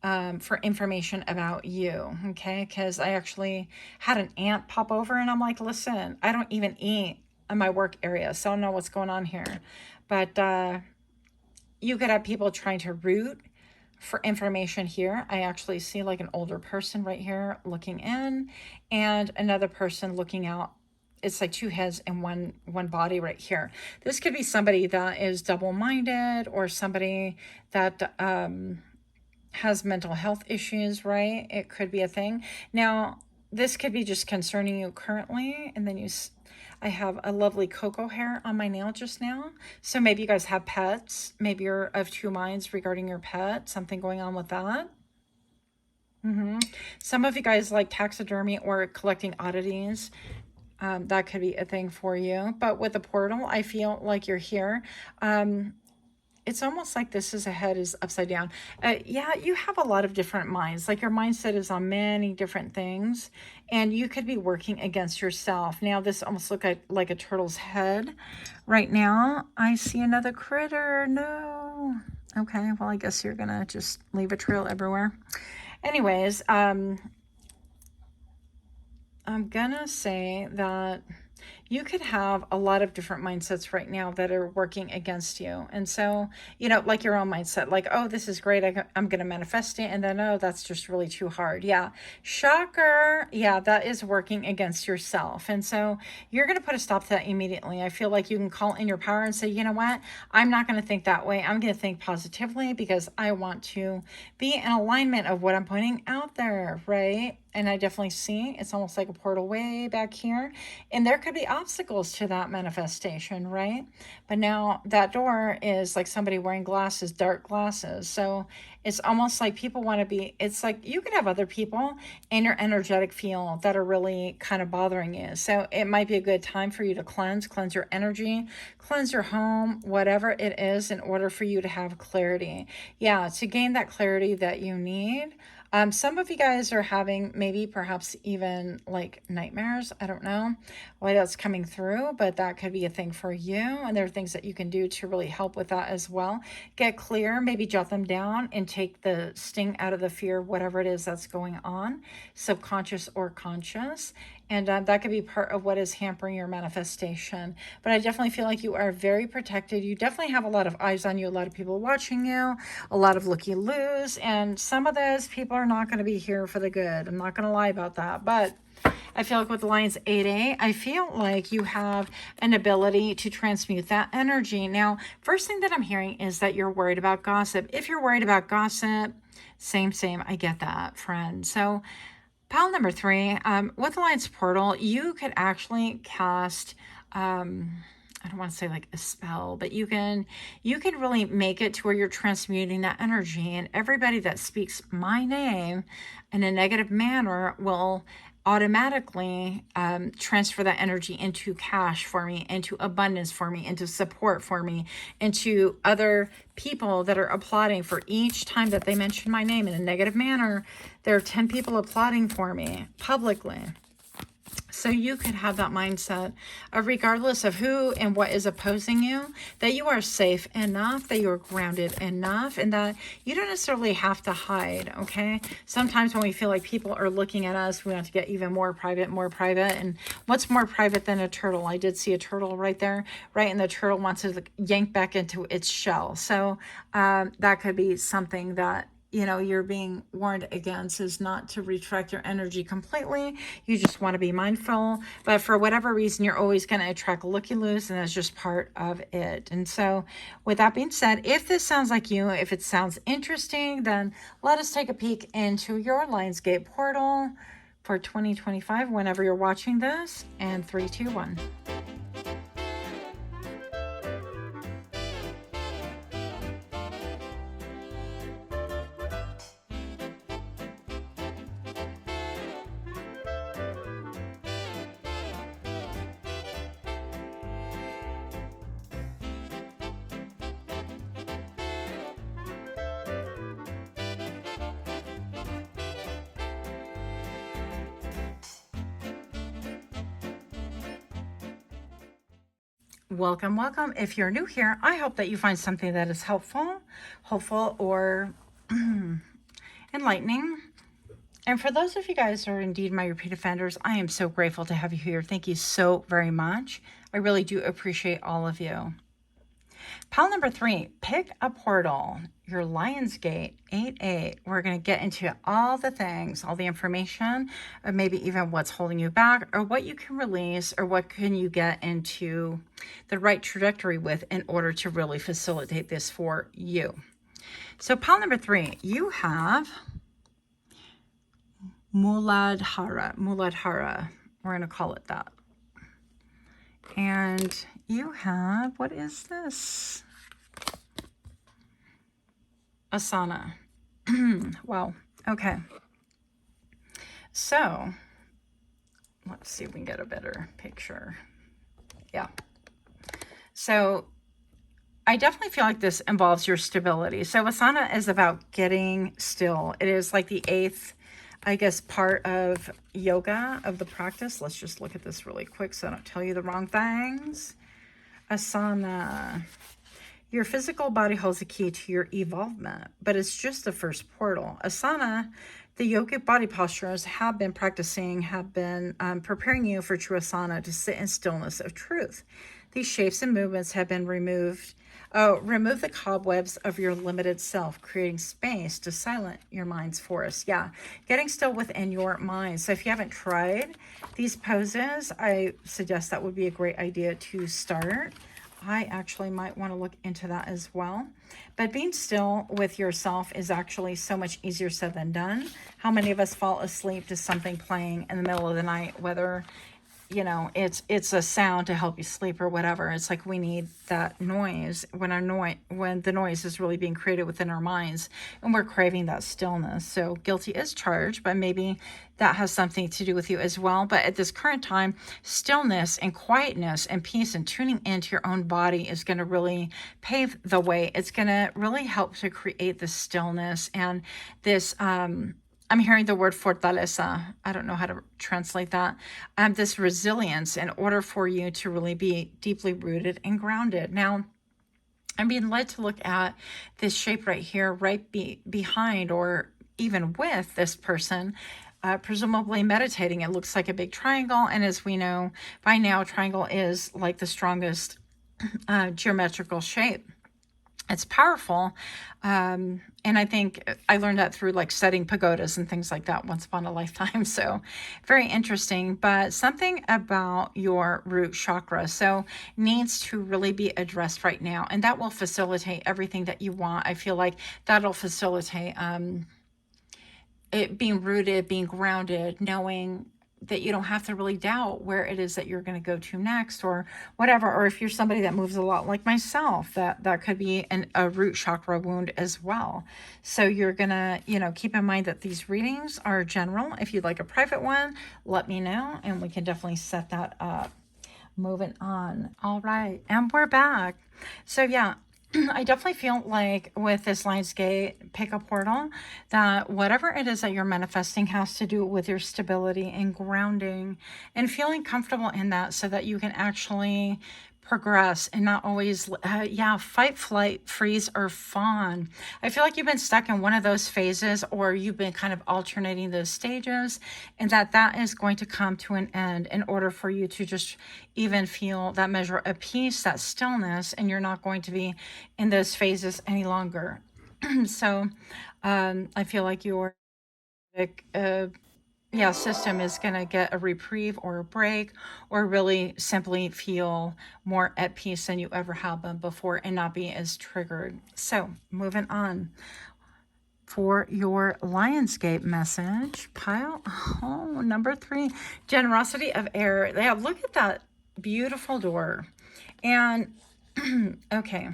for information about you, okay? Because I actually had an ant pop over, and I'm like, listen, I don't even eat in my work area, so I don't know what's going on here. But you could have people trying to root for information here. I actually see like an older person right here looking in, and another person looking out. It's like 2 heads and one body right here. This could be somebody that is double-minded, or somebody that has mental health issues, right? It could be a thing. Now, this could be just concerning you currently, and then I have a lovely cocoa hair on my nail just now. So maybe you guys have pets. Maybe you're of 2 minds regarding your pet, something going on with that. Some of you guys like taxidermy or collecting oddities. That could be a thing for you. But with the portal, I feel like you're here. It's almost like this is head is upside down. Yeah, you have a lot of different minds. Like your mindset is on many different things, and you could be working against yourself. Now, this almost looks like a turtle's head. Right now, I see another critter. No. Okay, well, I guess you're gonna just leave a trail everywhere. Anyways, I'm gonna say that you could have a lot of different mindsets right now that are working against you. And so, like your own mindset, like, oh, this is great. I'm going to manifest it. And then, oh, that's just really too hard. Yeah. Shocker. Yeah, that is working against yourself. And so you're going to put a stop to that immediately. I feel like you can call in your power and say, you know what? I'm not going to think that way. I'm going to think positively because I want to be in alignment of what I'm putting out there. Right. And I definitely see it's almost like a portal way back here. And there could be obstacles to that manifestation, right? But now that door is like somebody wearing glasses, dark glasses. So it's almost like people want to be, it's like you could have other people in your energetic field that are really kind of bothering you. So it might be a good time for you to cleanse your energy, cleanse your home, whatever it is, in order for you to have clarity. Yeah, to gain that clarity that you need. Some of you guys are having maybe perhaps even like nightmares. I don't know why that's coming through, but that could be a thing for you. And there are things that you can do to really help with that as well. Get clear, maybe jot them down and take the sting out of the fear, whatever it is that's going on, subconscious or conscious. And that could be part of what is hampering your manifestation. But I definitely feel like you are very protected. You definitely have a lot of eyes on you, a lot of people watching you, a lot of looky-loos. And some of those people are not going to be here for the good. I'm not going to lie about that. But I feel like with the Lions 8A, I feel like you have an ability to transmute that energy. Now, first thing that I'm hearing is that you're worried about gossip. If you're worried about gossip, same. I get that, friend. So pile number 3, with the Lions portal, you could actually cast, I don't want to say like a spell, but you can really make it to where you're transmuting that energy, and everybody that speaks my name in a negative manner will automatically transfer that energy into cash for me, into abundance for me, into support for me, into other people that are applauding for each time that they mention my name in a negative manner. There are 10 people applauding for me publicly. So you could have that mindset of, regardless of who and what is opposing you, that you are safe enough, that you're grounded enough, and that you don't necessarily have to hide, okay? Sometimes when we feel like people are looking at us, we want to get even more private. And what's more private than a turtle? I did see a turtle right there, right? And the turtle wants to yank back into its shell. So that could be something that you're being warned against, is not to retract your energy completely. You just want to be mindful. But for whatever reason, you're always going to attract looky-loos, and that's just part of it. And so with that being said, if this sounds like you, if it sounds interesting, then let us take a peek into your Lionsgate portal for 2025 whenever you're watching this. And 3, 2, 1. Welcome. If you're new here, I hope that you find something that is helpful, hopeful, or enlightening. And for those of you guys who are indeed my repeat offenders, I am so grateful to have you here. Thank you so very much. I really do appreciate all of you. Pile number 3, pick a portal, your Lionsgate 8A. We're going to get into all the things, all the information, or maybe even what's holding you back, or what you can release, or what can you get into the right trajectory with in order to really facilitate this for you. So pile number 3, you have Muladhara. We're going to call it that. And you have, what is this? Asana. Wow. Okay. So let's see if we can get a better picture. Yeah. So I definitely feel like this involves your stability. So asana is about getting still. It is like the eighth, I guess, part of yoga, of the practice. Let's just look at this really quick so I don't tell you the wrong things. Asana. Your physical body holds the key to your evolvement, but it's just the first portal. Asana, the yogic body postures have been preparing you for true asana, to sit in stillness of truth. These shapes and movements have been removed. Remove the cobwebs of your limited self, creating space to silence your mind's forest. Yeah, getting still within your mind. So if you haven't tried these poses, I suggest that would be a great idea to start. I actually might want to look into that as well. But being still with yourself is actually so much easier said than done. How many of us fall asleep to something playing in the middle of the night, whether it's a sound to help you sleep or whatever. It's like we need that noise when the noise is really being created within our minds, and we're craving that stillness. So guilty is charged, but maybe that has something to do with you as well. But at this current time, stillness and quietness and peace and tuning into your own body is going to really pave the way. It's going to really help to create this stillness and this I'm hearing the word fortaleza. I don't know how to translate that. This resilience in order for you to really be deeply rooted and grounded. Now, I'm being led to look at this shape right here, right behind or even with this person, presumably meditating. It looks like a big triangle. And as we know by now, triangle is like the strongest geometrical shape. It's powerful. And I think I learned that through like setting pagodas and things like that once upon a lifetime. So very interesting, but something about your root chakra so needs to really be addressed right now. And that will facilitate everything that you want. I feel like that'll facilitate it being rooted, being grounded, knowing that you don't have to really doubt where it is that you're going to go to next or whatever. Or if you're somebody that moves a lot like myself, that could be a root chakra wound as well. So you're going to, keep in mind that these readings are general. If you'd like a private one, let me know and we can definitely set that up. Moving on. All right. And we're back. So yeah, I definitely feel like with this Lionsgate pickup portal that whatever it is that you're manifesting has to do with your stability and grounding and feeling comfortable in that so that you can actually progress and not always, fight, flight, freeze, or fawn. I feel like you've been stuck in one of those phases or you've been kind of alternating those stages and that is going to come to an end in order for you to just even feel that measure of peace, that stillness, and you're not going to be in those phases any longer. So I feel like your system is going to get a reprieve or a break or really simply feel more at peace than you ever have been before and not be as triggered. So moving on. For your Lionsgate message, number 3, generosity of air. Yeah, look at that beautiful door. And okay.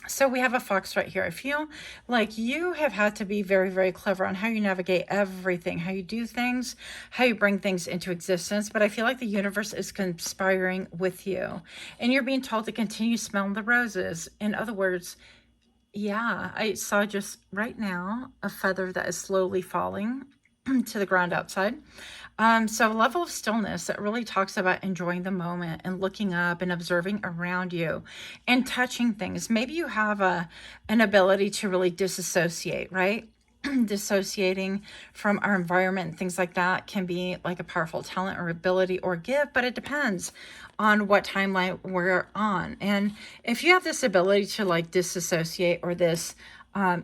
So we have a fox right here. I feel like you have had to be very, very clever on how you navigate everything, how you do things, how you bring things into existence. But I feel like the universe is conspiring with you and you're being told to continue smelling the roses. In other words, yeah, I saw just right now a feather that is slowly falling to the ground outside. So a level of stillness that really talks about enjoying the moment and looking up and observing around you and touching things. Maybe you have an ability to really disassociate, right? Dissociating from our environment and things like that can be like a powerful talent or ability or gift, but it depends on what timeline we're on. And if you have this ability to like disassociate or this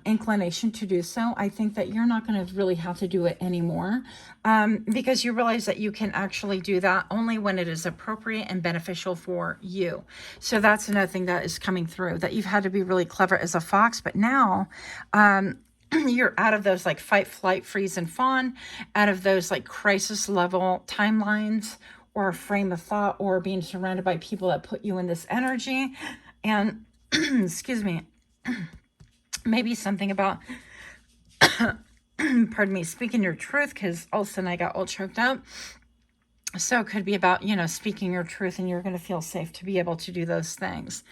inclination to do so, I think that you're not going to really have to do it anymore because you realize that you can actually do that only when it is appropriate and beneficial for you. So that's another thing that is coming through, that you've had to be really clever as a fox, but now you're out of those like fight, flight, freeze, and fawn, out of those like crisis level timelines or frame of thought or being surrounded by people that put you in this energy. And excuse me, maybe something about pardon me, speaking your truth, because all of a sudden I got all choked up. So it could be about, speaking your truth, and you're going to feel safe to be able to do those things.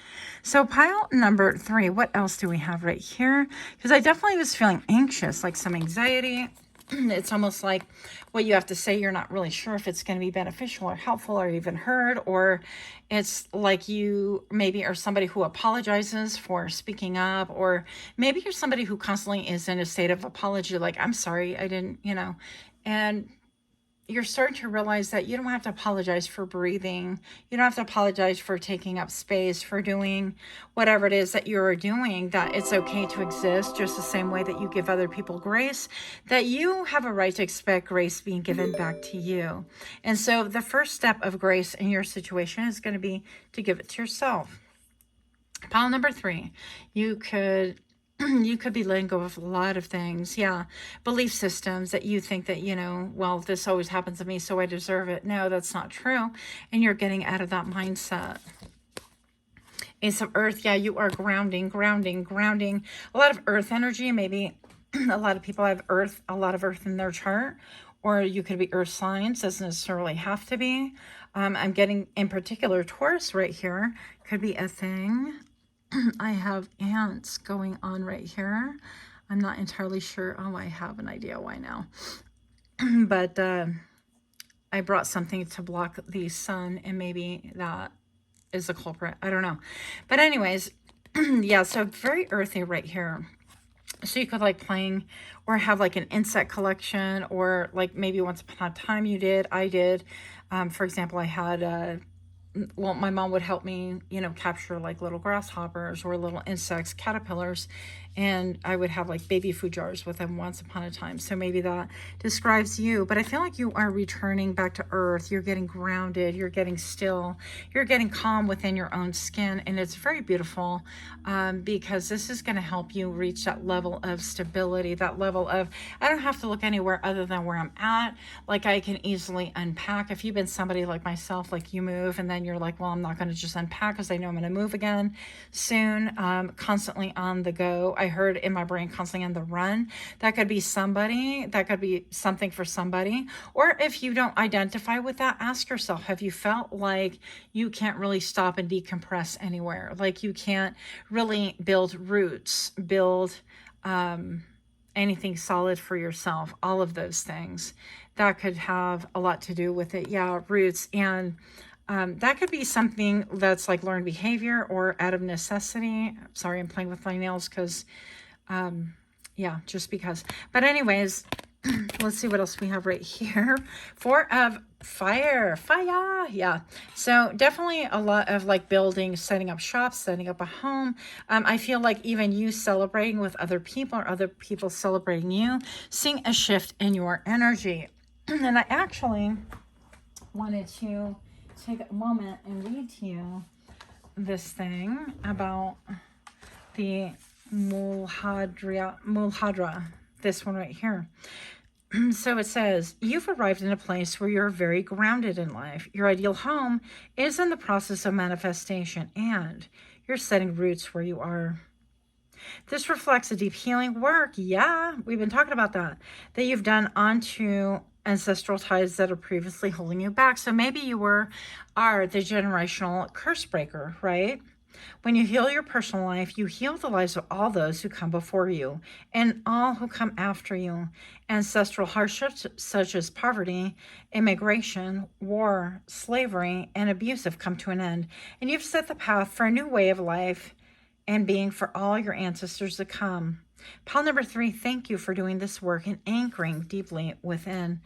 So pile number 3, what else do we have right here? Because I definitely was feeling anxious, like some anxiety. It's almost like what you have to say, you're not really sure if it's going to be beneficial or helpful or even heard, or it's like you maybe are somebody who apologizes for speaking up, or maybe you're somebody who constantly is in a state of apology, like, I'm sorry, I didn't, and you're starting to realize that you don't have to apologize for breathing. You don't have to apologize for taking up space, for doing whatever it is that you're doing, that it's okay to exist just the same way that you give other people grace, that you have a right to expect grace being given back to you. And so the first step of grace in your situation is going to be to give it to yourself. Pile number 3, you could be letting go of a lot of things. Yeah. Belief systems that you think that, well, this always happens to me, so I deserve it. No, that's not true. And you're getting out of that mindset. Ace of Earth. Yeah, you are grounding. A lot of earth energy. Maybe a lot of people have a lot of earth in their chart, or you could be earth signs. Doesn't necessarily have to be. I'm getting in particular Taurus right here. Could be a thing. I have ants going on right here. I'm not entirely sure. Oh, I have an idea why now. But I brought something to block the sun, and maybe that is the culprit. I don't know. But anyways, yeah, so very earthy right here. So you could like playing or have like an insect collection, or like maybe once upon a time I did. For example, I had well, my mom would help me, capture like little grasshoppers or little insects, caterpillars, and I would have like baby food jars with them once upon a time. So maybe that describes you, but I feel like you are returning back to earth. You're getting grounded, you're getting still, you're getting calm within your own skin, and it's very beautiful because this is going to help you reach that level of stability, that level of, I don't have to look anywhere other than where I'm at. Like I can easily unpack. If you've been somebody like myself, like you move and then you're like, well, I'm not going to just unpack because I know I'm going to move again soon, constantly on the go. I heard in my brain constantly on the run. That could be somebody, that could be something for somebody. Or if you don't identify with that, ask yourself, have you felt like you can't really stop and decompress anywhere? Like you can't really build roots, build anything solid for yourself, all of those things. That could have a lot to do with it. Yeah, roots. And that could be something that's like learned behavior or out of necessity. Sorry, I'm playing with my nails because, yeah, just because. But anyways, let's see what else we have right here. 4 of fire. Yeah. So definitely a lot of like building, setting up shops, setting up a home. I feel like even you celebrating with other people or other people celebrating you, seeing a shift in your energy. And I actually wanted to take a moment and read to you this thing about the Muladhara, this one right here. So it says, you've arrived in a place where you're very grounded in life. Your ideal home is in the process of manifestation, and you're setting roots where you are. This reflects a deep healing work. Yeah, we've been talking about that you've done onto ancestral ties that are previously holding you back. So maybe you are the generational curse breaker, right? When you heal your personal life, you heal the lives of all those who come before you and all who come after you. Ancestral hardships such as poverty, immigration, war, slavery, and abuse have come to an end, and you've set the path for a new way of life and being for all your ancestors to come. Pile number 3, thank you for doing this work and anchoring deeply within.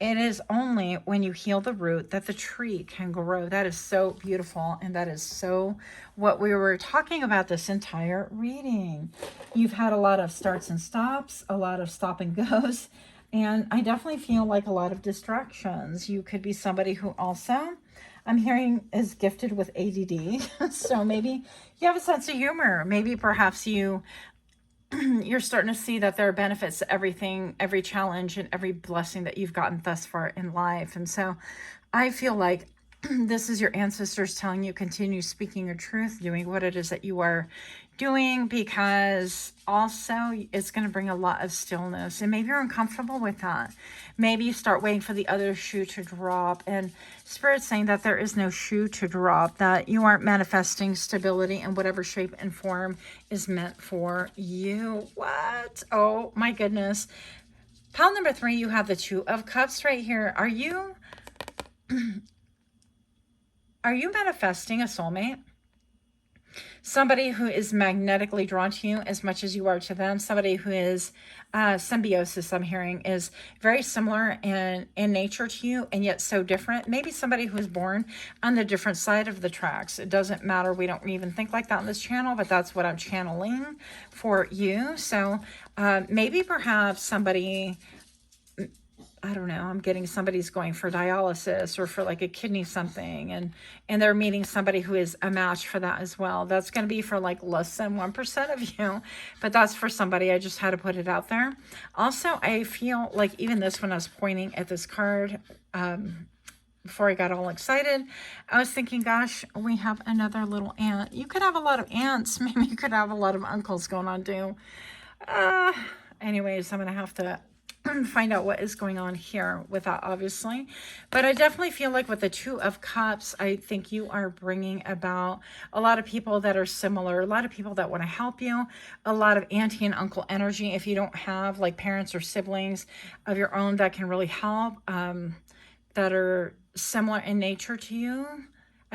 It is only when you heal the root that the tree can grow. That is so beautiful, and that is so what we were talking about this entire reading. You've had a lot of starts and stops, a lot of stop and goes, and I definitely feel like a lot of distractions. You could be somebody who also, I'm hearing, is gifted with ADD. So maybe you have a sense of humor. Maybe perhaps you're starting to see that there are benefits to everything, every challenge and every blessing that you've gotten thus far in life. And so I feel like this is your ancestors telling you continue speaking your truth, doing what it is that you are doing, because also it's going to bring a lot of stillness, and maybe you're uncomfortable with that. Maybe you start waiting for the other shoe to drop, and Spirit's saying that there is no shoe to drop, that you aren't manifesting stability in whatever shape and form is meant for you. What? Oh my goodness. Pile number 3, you have the Two of Cups right here. Are you manifesting a soulmate? Somebody who is magnetically drawn to you as much as you are to them. Somebody who is symbiosis, I'm hearing, is very similar in nature to you and yet so different. Maybe somebody who was born on the different side of the tracks. It doesn't matter. We don't even think like that on this channel, but that's what I'm channeling for you. So maybe perhaps somebody, I don't know, I'm getting somebody's going for dialysis or for like a kidney something, and they're meeting somebody who is a match for that as well. That's going to be for like less than 1% of you, but that's for somebody. I just had to put it out there. Also, I feel like even this, when I was pointing at this card, before I got all excited, I was thinking, gosh, we have another little aunt. You could have a lot of aunts. Maybe you could have a lot of uncles going on too. Anyways, I'm going to have to find out what is going on here with that, obviously. But I definitely feel like with the Two of Cups, I think you are bringing about a lot of people that are similar, a lot of people that want to help you, a lot of auntie and uncle energy. If you don't have like parents or siblings of your own that can really help, that are similar in nature to you,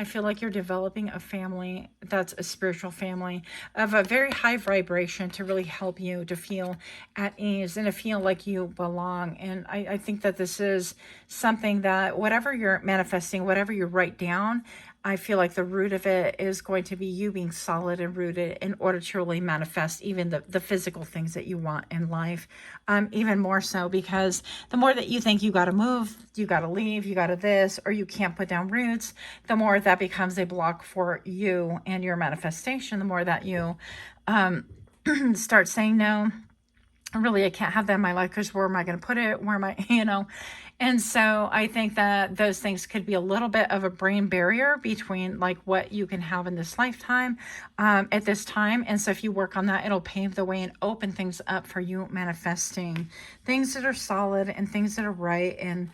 I feel like you're developing a family that's a spiritual family of a very high vibration to really help you to feel at ease and to feel like you belong. And I think that this is something that whatever you're manifesting, whatever you write down, I feel like the root of it is going to be you being solid and rooted in order to really manifest even the physical things that you want in life. Even more so, because the more that you think you got to move, you got to leave, you got to this, or you can't put down roots, the more that becomes a block for you and your manifestation. The more that you start saying, no, really, I can't have that in my life, because where am I going to put it? Where am I, And so I think that those things could be a little bit of a brain barrier between like what you can have in this lifetime at this time. And so if you work on that, it'll pave the way and open things up for you manifesting things that are solid and things that are right and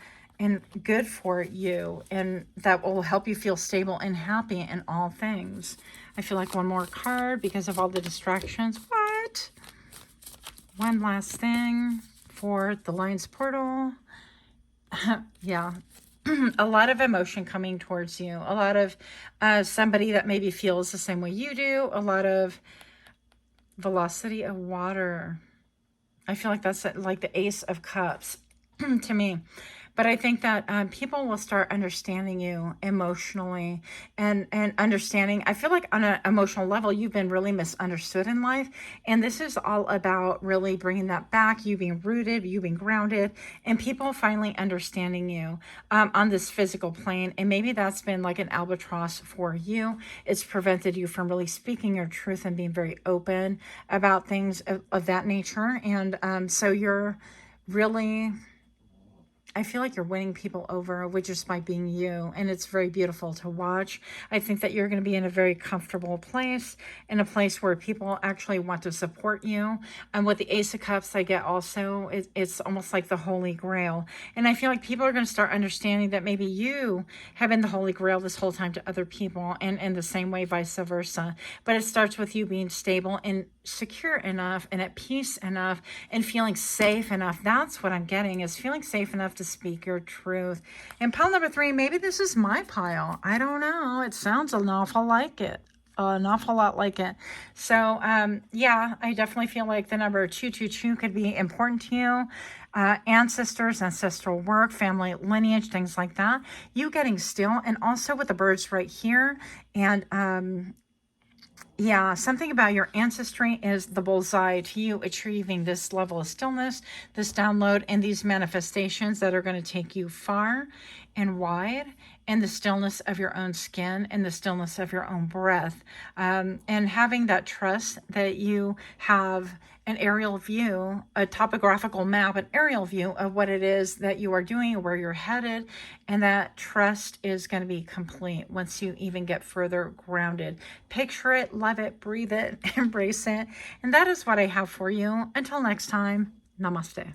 good for you, and that will help you feel stable and happy in all things. I feel like one more card because of all the distractions. What? One last thing for the Lyon's portal. Yeah, a lot of emotion coming towards you. A lot of somebody that maybe feels the same way you do. A lot of velocity of water. I feel like that's like the Ace of Cups to me. But I think that people will start understanding you emotionally and understanding. I feel like on an emotional level, you've been really misunderstood in life. And this is all about really bringing that back, you being rooted, you being grounded, and people finally understanding you on this physical plane. And maybe that's been like an albatross for you. It's prevented you from really speaking your truth and being very open about things of that nature. And so you're really... I feel like you're winning people over with just by being you, and it's very beautiful to watch. I think that you're going to be in a very comfortable place, in a place where people actually want to support you. And with the Ace of Cups, I get also, it's almost like the Holy Grail. And I feel like people are going to start understanding that maybe you have been the Holy Grail this whole time to other people, and in the same way, vice versa. But it starts with you being stable and secure enough and at peace enough and feeling safe enough. That's what I'm getting, is feeling safe enough to speak your truth. And pile number 3, maybe this is my pile. I don't know. It sounds an awful like it. An awful lot like it. So, yeah, I definitely feel like the number 222 could be important to you. Ancestors, ancestral work, family lineage, things like that. You getting still, and also with the birds right here. And, yeah, something about your ancestry is the bullseye to you achieving this level of stillness, this download, and these manifestations that are going to take you far and wide. in the stillness of your own skin, in the stillness of your own breath, and having that trust that you have an aerial view, a topographical map, an aerial view of what it is that you are doing, where you're headed, and that trust is going to be complete once you even get further grounded. Picture it, love it, breathe it, embrace it, and that is what I have for you. Until next time, namaste.